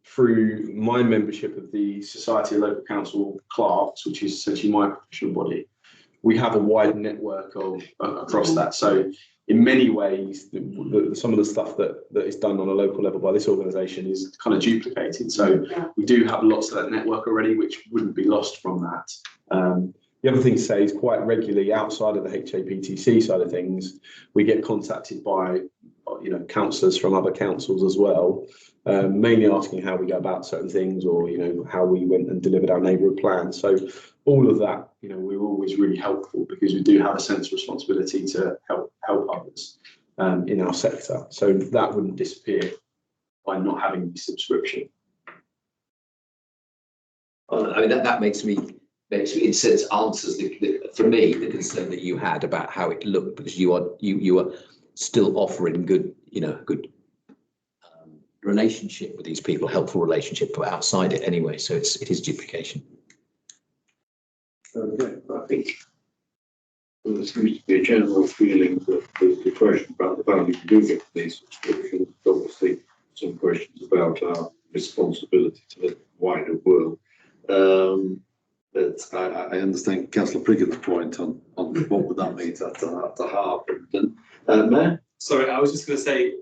through my membership of the Society of Local Council Clerks, which is essentially my professional body, we have a wide network across that. So in many ways, some of the stuff that is done on a local level by this organisation is kind of duplicated. So we do have lots of that network already, which wouldn't be lost from that. The other thing to say is quite regularly outside of the HAPTC side of things, we get contacted by councillors from other councils as well, mainly asking how we go about certain things or how we went and delivered our neighbourhood plan. So all of that, we're always really helpful because we do have a sense of responsibility to help others in our sector. So that wouldn't disappear by not having the subscription. I mean that makes me in a sense answers for me the concern that you had about how it looked, because you are still offering good relationship with these people, helpful relationship, but outside it anyway. So it is duplication. Okay, I think there seems to be a general feeling that there's a question about the value we do get from these subscriptions. Obviously, some questions about our responsibility to the wider world. But I understand Councillor Priggott's point on what would that mean to Harpenden. Mayor? Sorry, I was just going to say,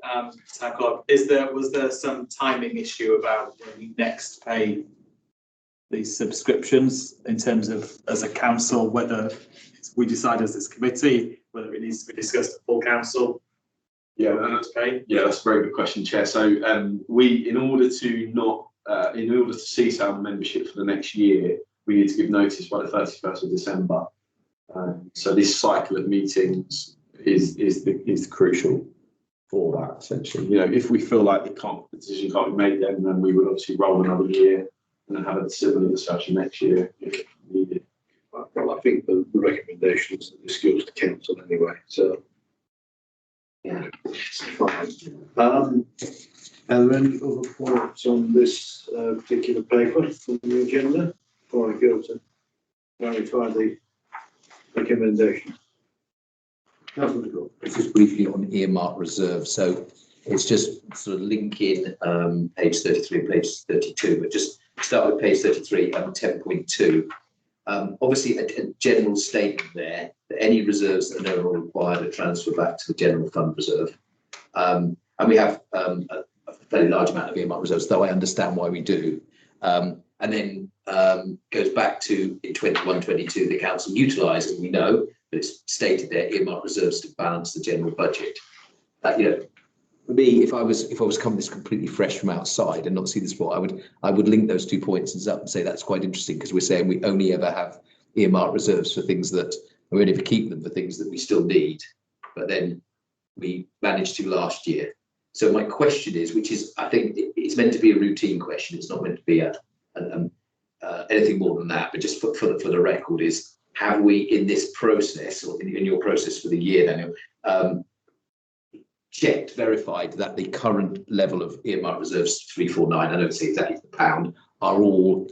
Town Clerk, was there some timing issue about when we next pay these subscriptions in terms of, as a council, whether we decide as this committee, whether it needs to be discussed at full council? Yeah, to pay? Yeah, that's a very good question, Chair. So in order to cease our membership for the next year, we need to give notice by the 31st of December. So this cycle of meetings is crucial for that, essentially. You know, if we feel like the decision can't be made then we would obviously roll another year and then have a similar discussion next year if needed. Well, I think the recommendations that this goes to council anyway, so. Yeah, it's fine. Are there any other points on this particular paper on the agenda before I go to clarify the recommendation? Just briefly on earmark reserve. So it's just sort of linking page 33 and page 32, but just start with page 33 and 10.2. Obviously, a general statement there that any reserves that are no longer required are transferred back to the general fund reserve. And we have a fairly large amount of earmark reserves, though I understand why we do. And then goes back to in 21-22, the council utilised, and we know that it's stated there, earmark reserves to balance the general budget. You know, for me, if I was coming this completely fresh from outside and not see this before, I would link those 2 points up and say that's quite interesting, because we're saying we only ever have earmark reserves for things that we only ever keep them for things that we still need, but then we managed to last year. So my question is, which is, I think it's meant to be a routine question. It's not meant to be anything more than that. But just for the record, is have we in this process, or in your process for the year, Daniel, checked, verified that the current level of earmark reserves 349, I don't say exactly the pound, are all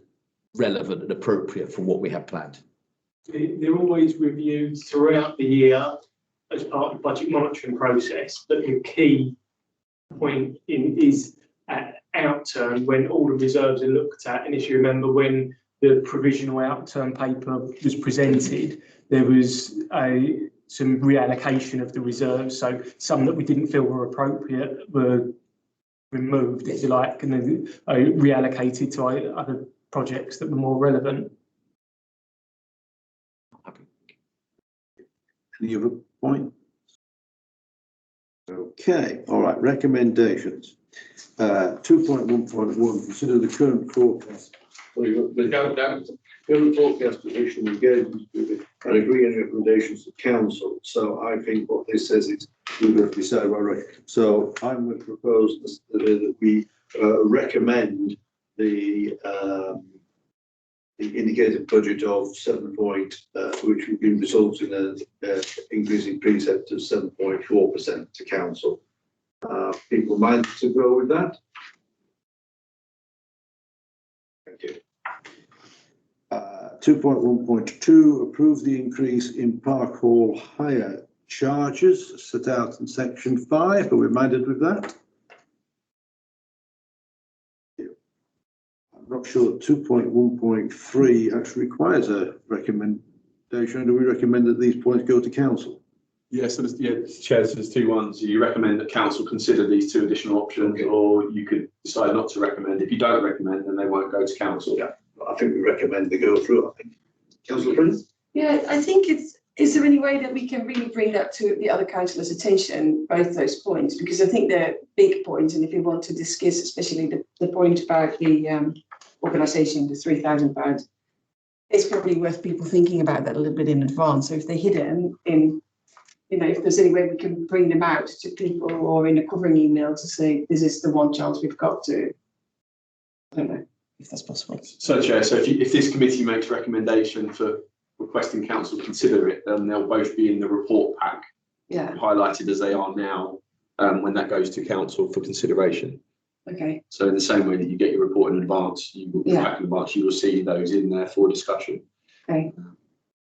relevant and appropriate for what we have planned? They're always reviewed throughout the year as part of the budget monitoring process, but the key point is at outturn, when all the reserves are looked at. And if you remember, when the provisional outturn paper was presented, there was some reallocation of the reserves. So some that we didn't feel were appropriate were removed, if you like, and then reallocated to other projects that were more relevant. Any other point? Okay, all right, recommendations. 2.1.1, consider the current forecast. The current forecast position engagement with and agree on recommendations to council. So I think what this says is we're going to decide right. So I'm going to propose that we recommend the indicated budget of 7 point, which would be resulting in an increase in precept of 7.4% to council. People mind to go with that? Thank you. 2.1.2, approve the increase in Park Hall hire charges set out in section 5. Are we minded with that? I'm not sure 2.1.3 actually requires a recommendation. Do we recommend that these points go to council? Yes, so Chair, there's 2 ones. You recommend that council consider these 2 additional options, or you could decide not to recommend. If you don't recommend, then they won't go to council. Yeah, I think we recommend they go through. I think. Councillor Prince? Yeah, I think is there any way that we can really bring that to the other councillors' attention, both those points? Because I think they're big points, and if we want to discuss, especially the point about the organisation, the £3,000, it's probably worth people thinking about that a little bit in advance. So if they hit it in you know, if there's any way we can bring them out to people or in a covering email to say, this is the one chance we've got to, I don't know if that's possible. So Chair, so if this committee makes recommendation for requesting council consider it, then they'll both be in the report pack, yeah, highlighted as they are now, when that goes to council for consideration. Okay, So in the same way that you get your report in advance, you will Yeah. back in March, you will see those in there for discussion. Okay.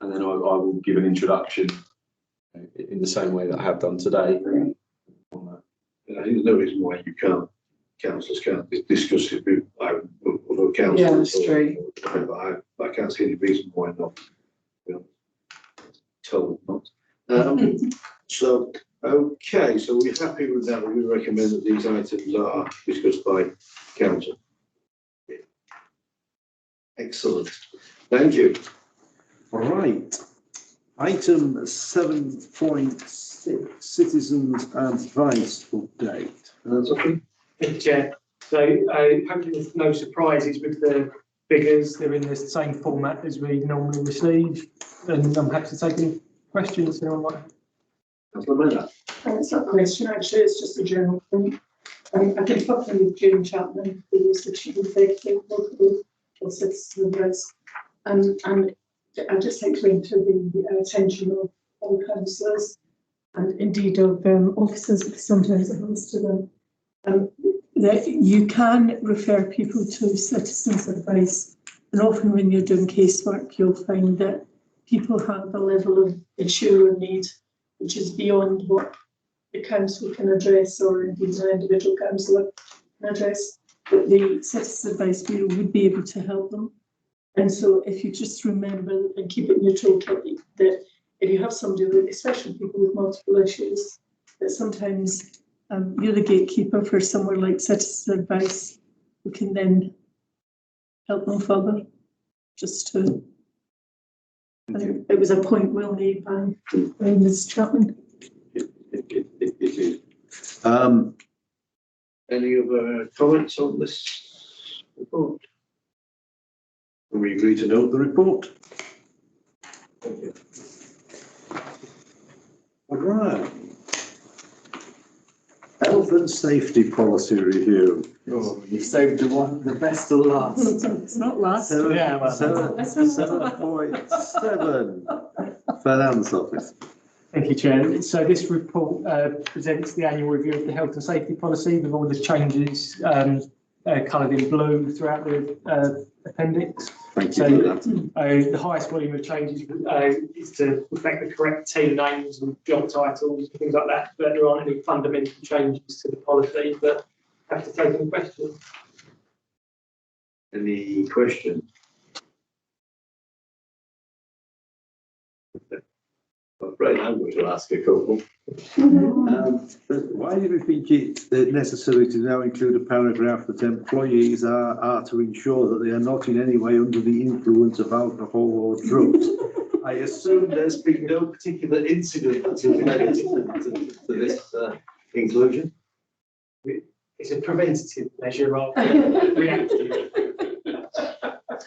And then I will give an introduction in the same way that I have done today. On that. I think there's no reason why you can't, councillors can't discuss it with other councillors. Yeah, that's true. But I can't see any reason why not. You know, told not. So, okay, so we're happy with that. We recommend that these items are discussed by council. Excellent. Thank you. All right. Item 7.6, citizens advice update. That's okay. Thank you, Chair. So hopefully there's no surprises with the figures. They're in the same format as we normally receive. And I'm happy to take any questions. Anyone might have. Councillor Maynard. It's not a question, actually, it's just a general thing. I did talk with Jim Chapman, who was the chief executive of Citizen Advice. And I'd just like to bring to the attention of all councillors and indeed of officers, because sometimes it happens to them, that you can refer people to Citizens Advice. And often when you're doing casework, you'll find that people have a level of insurer need which is beyond what the council can address, or indeed an individual councillor can address. But the Citizens Advice Bureau would be able to help them. And so if you just remember and keep it in your toolkit, that if you have somebody with, especially people with multiple issues, that sometimes you're the gatekeeper for somewhere like Citizens Advice, who can then help them further. Just to, it was a point well made by Ms. Chapman. It is. Any other comments on this report? We agree to note the report. All right. Health and safety policy review. Oh, you've saved the best to last. It's not last. Yeah, well, 7.7 Finance Office. Thank you, Chair. So this report presents the annual review of the health and safety policy with all the changes coloured in blue throughout the appendix. Thank So you for that. the highest volume of changes is to reflect the correct team names and job titles and things like that, but there aren't any fundamental changes to the policy. But have to take any questions. Any questions? I'm afraid I'm going to ask a couple. Why do we think it's necessary to now include a paragraph that employees are to ensure that they are not in any way under the influence of alcohol or drugs? I assume there's been no particular incident that's led to this inclusion. It's a preventative measure rather than reactive.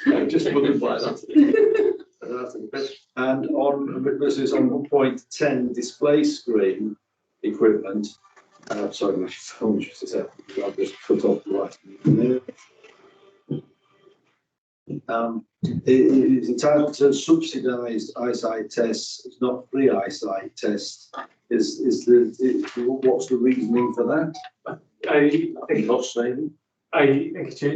I just wondered why that's. And on, this is on 1.10 display screen equipment. Sorry, my phone just a second. I've just cut off the light. It is entitled to subsidised eyesight tests. It's not free eyesight tests. What's the reasoning for that? Cost saving.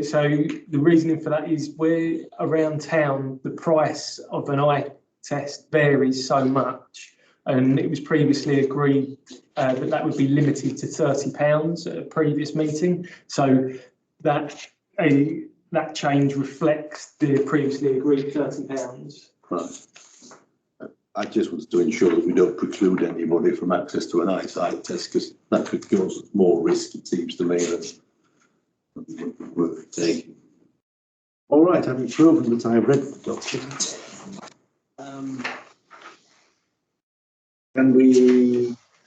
So the reasoning for that is where around town the price of an eye test varies so much, and it was previously agreed that would be limited to £30 at a previous meeting. So that change reflects the previously agreed £30. Right. I just wanted to ensure that we don't preclude anybody from access to an eyesight test, because that could cause more risk, it seems to me, that's worth taking. All right, having proven that I read the document,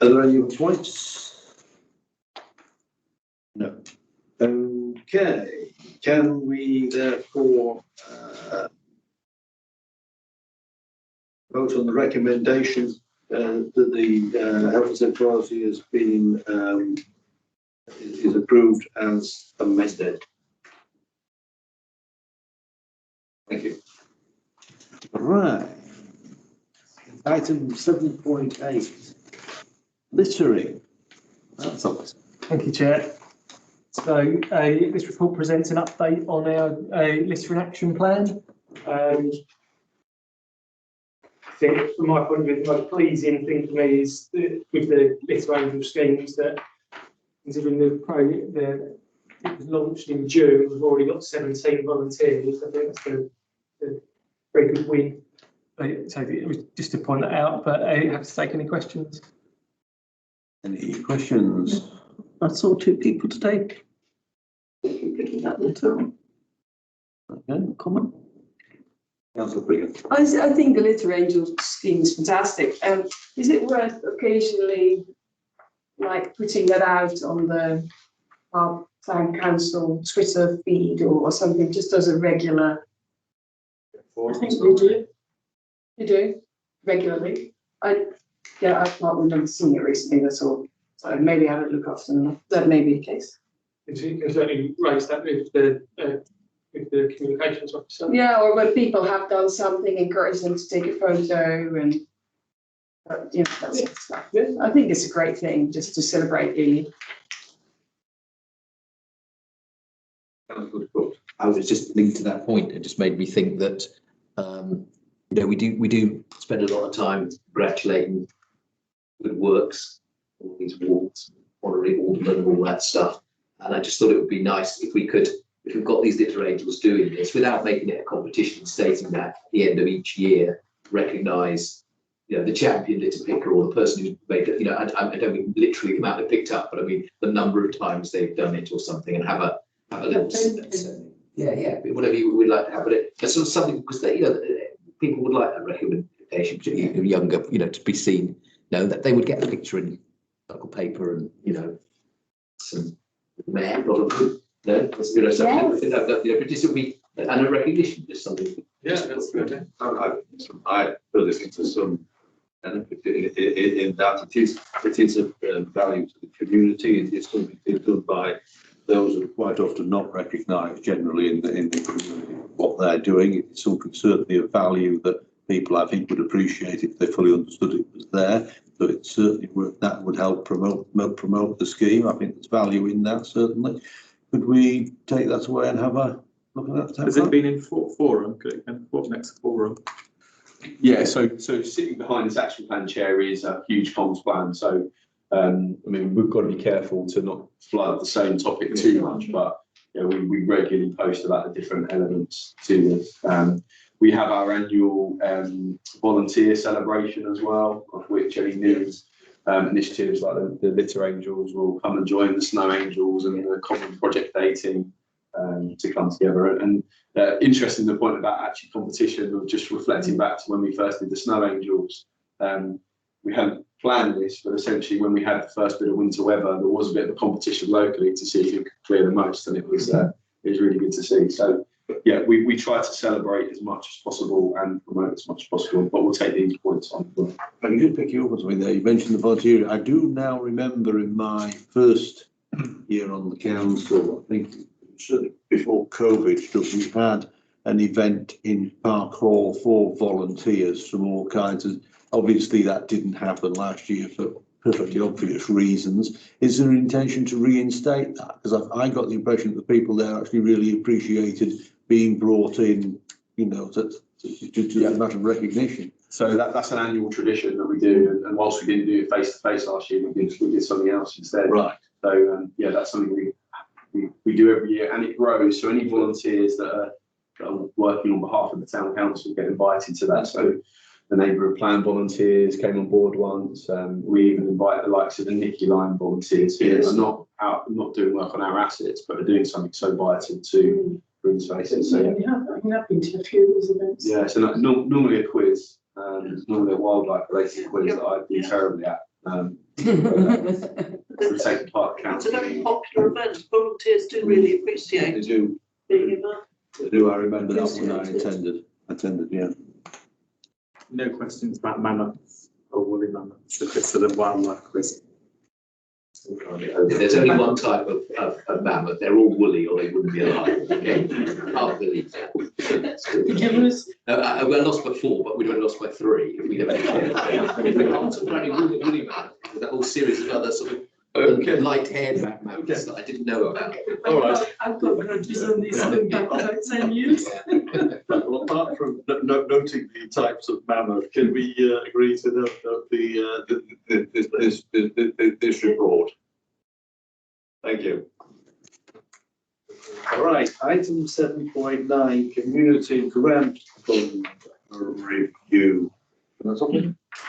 are there any other points? No. Okay, can we therefore vote on the recommendation that the health and safety policy has been is approved as amended? Thank you. Right. Item 7.8, littering. That's obvious. Thank you, Chair. So this report presents an update on our littering action plan. I think from my point of view, the most pleasing thing for me is that with the litter angel schemes that considering it was launched in June, we've already got 17 volunteers. I think that's a very good win. So it was just to point that out, but I have to take any questions. Any questions? I saw 2 people today. Picking that litter on. Okay. Comment. Councillor Brigham. I think the litter angel scheme is fantastic. Is it worth occasionally like putting that out on our town council Twitter feed or something, just as a regular? I think we do. You do regularly. I can't remember seeing it recently. That's all. So maybe I haven't looked often enough. That may be the case. You can certainly raise that with the communications officer. Yeah, or when people have done something, encourage them to take a photo and that sort of stuff. I think it's a great thing just to celebrate the. I was just linked to that point. It just made me think that we do spend a lot of time congratulating good works, all these walks, honouring Alderman and all that stuff. And I just thought it would be nice if we've got these litter angels doing this without making it a competition, stating that at the end of each year, recognise the champion litter picker or the person who's made it. I don't mean literally the amount they picked up, but I mean the number of times they've done it or something, and have a little. Whatever you would like to have, but it's sort of something because people would like that recommendation, particularly younger, to be seen, that they would get a picture in local paper and some mayor, not a good, something. But this would be and a recognition, just something. Yeah, that's good. I feel this into some benefit in that it is a value to the community. It's something done by those who are quite often not recognised generally in the community what they're doing. It's something certainly of value that people I think would appreciate if they fully understood it was there. So it certainly that would help promote the scheme. I think there's value in that certainly. Could we take that away and have a look at that? Has it been in forum? What next forum? Yeah, so sitting behind this action plan, Chair, is a huge comms plan. So we've got to be careful to not flood the same topic too much, but we regularly post about the different elements to this. We have our annual volunteer celebration as well, of which any new initiatives like the Litter Angels will come and join the Snow Angels and the Common Project 18 to come together. And interesting the point about actually competition, of just reflecting back to when we first did the Snow Angels. We hadn't planned this, but essentially when we had the first bit of winter weather, there was a bit of a competition locally to see who could clear the most, and it was really good to see. So yeah, we try to celebrate as much as possible and promote as much as possible, but we'll take these points on. I can just pick you up on something there. You mentioned the volunteering. I do now remember in my first year on the council, I think certainly before COVID, that we had an event in Park Hall for volunteers from all kinds of. Obviously, that didn't happen last year for perfectly obvious reasons. Is there an intention to reinstate that? Because I got the impression that the people there actually really appreciated being brought in, to a matter of recognition. So that's an annual tradition that we do, and whilst we didn't do it face to face last year, we did something else instead. Right. So that's something we do every year, and it grows. So any volunteers that are working on behalf of the town council get invited to that. So the neighbourhood plan volunteers came on board once. We even invite the likes of the Nicky Line volunteers who are not doing work on our assets, but are doing something so vital to green spaces. So I've been to a few of those events. yeah, so normally a quiz. Normally a wildlife related quiz that I do terribly at. We're taking part. It's a very popular event. Volunteers do really appreciate They do. being involved. They do. I remember that when I attended. Yeah. No questions about mammoths or woolly mammoths. If it's sort of wildlife quiz. There's only one type of mammoth. They're all woolly, or they wouldn't be alive. Okay, can't believe that. I lost by 4, but we'd only lost by 3 if we'd have been. If we contemplated woolly mammoth with a whole series of other sort of Okay. light-haired back mountains that I didn't know about. All right. I've got grudges on these going back about 10 years. Well, apart from noting the types of mammoth, can we agree to this report? Thank you. All right, item 7.9, community grant fund review.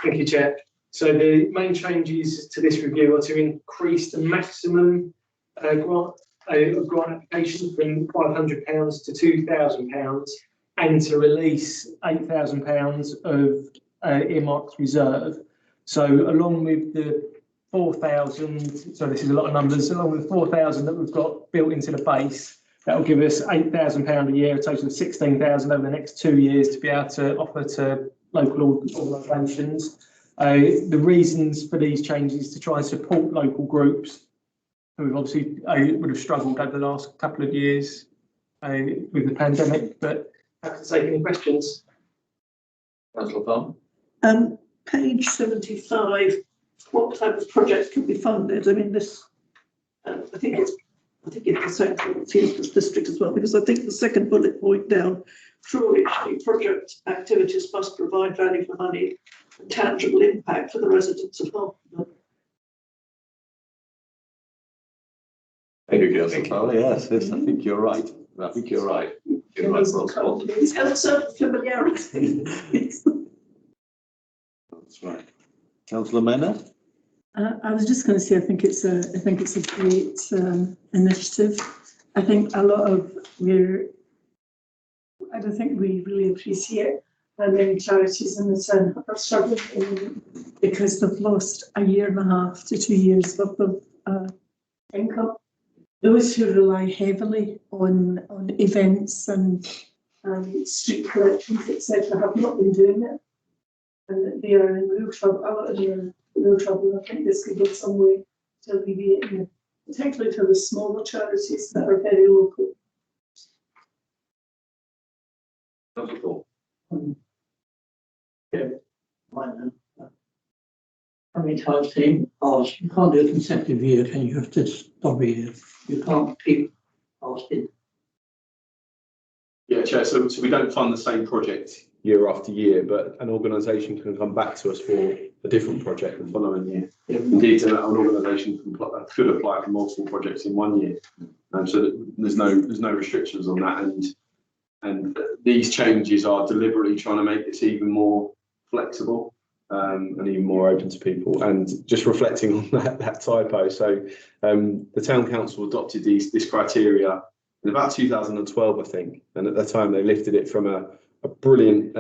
Thank you, Chair. So the main changes to this review are to increase the maximum grant application from £500 to £2,000 and to release £8,000 of earmarked reserve. So along with the 4,000, so this is a lot of numbers, along with the 4,000 that we've got built into the base, that will give us £8,000 a year, a total of 16,000 over the next 2 years to be able to offer to local organisations. The reasons for these changes is to try and support local groups who obviously would have struggled over the last couple of years with the pandemic, but happy to take any questions. Councillor Palmer? Page 75, what type of project can be funded? I mean, this, I think it's the same for the Teamsters district as well, because I think the second bullet point down, truly project activities must provide value for money and tangible impact for the residents of Hartlepool. Thank you, Councillor Palmer. Yes, I think you're right. I think you're right. You're right, Ross. It's got a certain familiarity. That's right. Councillor Maynard? I was just going to say, I think it's a great initiative. I think a lot of I don't think we really appreciate how many charities in the town are struggling because they've lost 1.5 to 2 years worth of income. Those who rely heavily on events and street collections, etc., have not been doing it, and they are in real trouble. A lot of them are in real trouble. I think this could go some way to alleviating it, particularly for the smaller charities that are very local. How many times team asked, you can't do a consecutive year, can you? Have to stop a year. You can't keep asking. Yeah, Chair, so we don't fund the same project year after year, but an organisation can come back to us for a different project the following year. Indeed, an organisation could apply for multiple projects in 1 year. So there's no restrictions on that, and these changes are deliberately trying to make this even more flexible and even more open to people. And just reflecting on that typo, so the Town Council adopted this criteria in about 2012, I think, and at the time they lifted it from a brilliant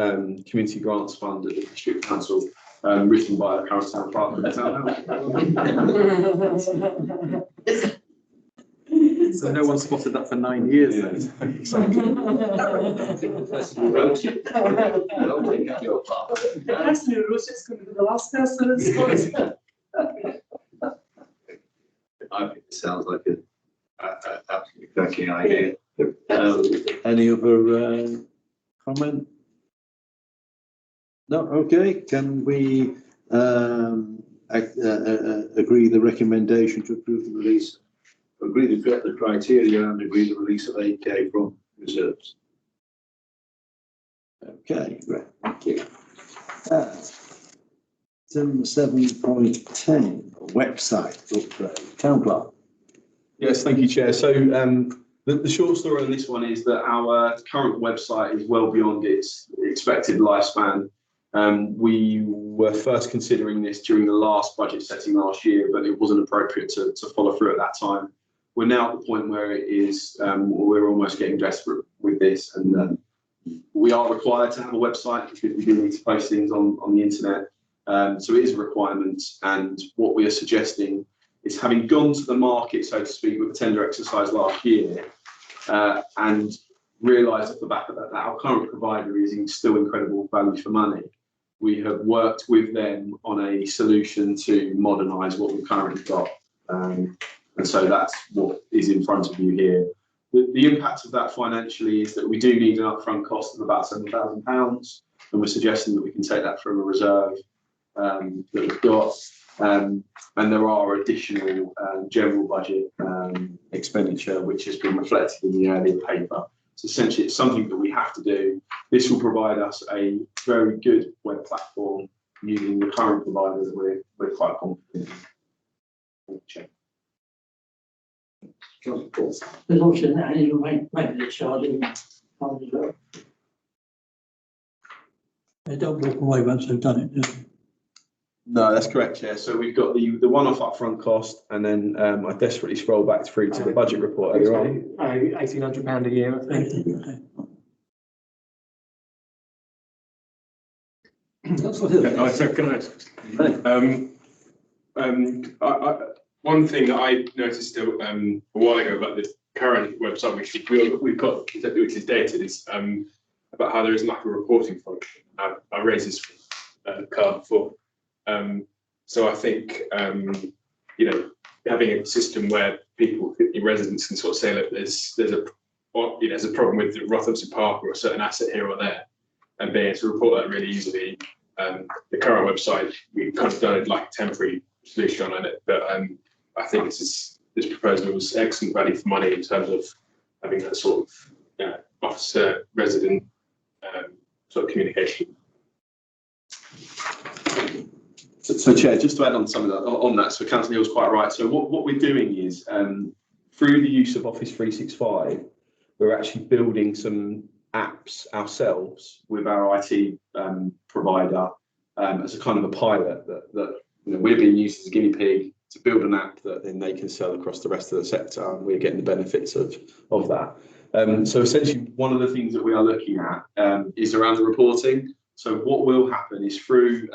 community grants fund at the District Council, written by the current town clerk of the town. So no one spotted that for 9 years. Yeah, exactly. The person who wrote it's going to be the last person in Scotland. I think it sounds like an absolutely cracking idea. Any other comment? No, okay. Can we agree the recommendation to approve the release? Agree to get the criteria and agree the release of 8K from reserves. Okay, great. Thank you. Item 7.10, website upgrade. Town Clerk. Yes, thank you, Chair. So the short story on this one is that our current website is well beyond its expected lifespan. We were first considering this during the last budget setting last year, but it wasn't appropriate to follow through at that time. We're now at the point where it is, we're almost getting desperate with this, and we are required to have a website because we do need to post things on the internet. So it is a requirement, and what we are suggesting is, having gone to the market, so to speak, with the tender exercise last year, and realised off the back of that our current provider is still incredible value for money. We have worked with them on a solution to modernise what we've currently got. And so that's what is in front of you here. The impact of that financially is that we do need an upfront cost of about £7,000, and we're suggesting that we can take that from a reserve that we've got. And there are additional general budget expenditure which has been reflected in the earlier paper. So essentially, it's something that we have to do. This will provide us a very good web platform using the current provider that we're quite confident in. There's also an annual maintenance charge in as well. They don't walk away once they've done it, do they? No, that's correct, Chair. So we've got the one-off upfront cost, and then I desperately scroll back through to the budget report earlier on. £1,800 a year, I think. That's what it is. One thing that I noticed a while ago about the current website, which we've got, which is dated, is about how there isn't like a reporting function. I raised this with Carl before. So I think, having a system where people, residents can sort of say, look, there's a problem with Rothamsted Park or a certain asset here or there, and being able to report that really easily. The current website, we've kind of done it like a temporary solution on it, but I think this proposal was excellent value for money in terms of having that sort of officer resident sort of communication. So, Chair, just to add on some of that, on that, so Councillor Hill's quite right. So what we're doing is, through the use of Office 365, we're actually building some apps ourselves with our IT provider as a kind of a pilot that we're being used as a guinea pig to build an app that then they can sell across the rest of the sector, and we're getting the benefits of that. So essentially, one of the things that we are looking at is around the reporting. So what will happen is through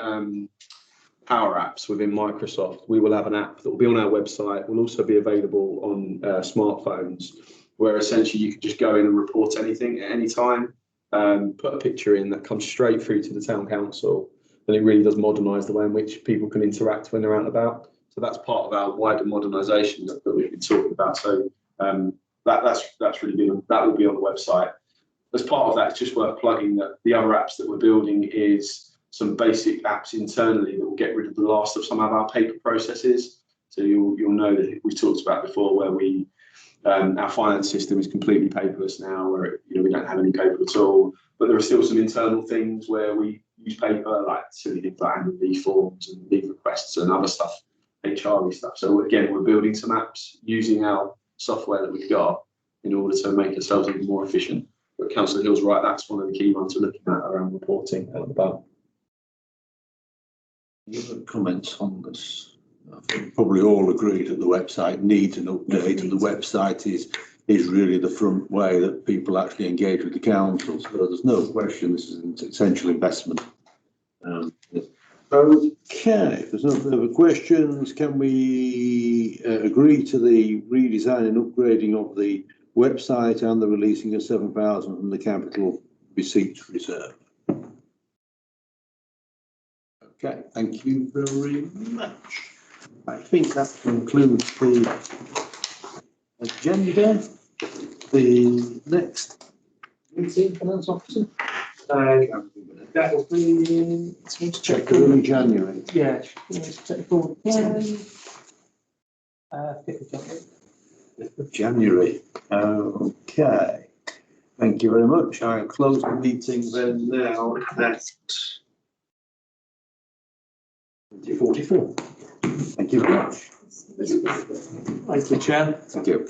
Power Apps within Microsoft, we will have an app that will be on our website, will also be available on smartphones, where essentially you can just go in and report anything at any time, put a picture in that comes straight through to the town council, and it really does modernise the way in which people can interact when they're out and about. So that's part of our wider modernisation that we've been talking about. So that's really good. That will be on the website. As part of that, it's just worth plugging that the other apps that we're building is some basic apps internally that will get rid of the last of some of our paper processes. So you'll know that we talked about before where we our finance system is completely paperless now, where we don't have any paper at all. But there are still some internal things where we use paper, like silly things like annual leave forms and leave requests and other stuff, HR stuff. So again, we're building some apps using our software that we've got in order to make ourselves even more efficient. But Councillor Hill's right, that's one of the key ones we're looking at around reporting at the back. Any other comments on this? I think probably all agree that the website needs an update, and the website is really the front way that people actually engage with the council. So there's no question this is an essential investment. Okay, if there's no further questions, can we agree to the redesign and upgrading of the website and the releasing of 7,000 from the capital receipts reserve? Okay, thank you very much. I think that concludes the agenda. The next meeting, Finance Officer? That will be Check early January. Yeah, check the board. 5th of January. 5th of January. Okay. Thank you very much. I'll close the meeting then now at 20:44. Thank you very much. Thank you, Chair. Thank you.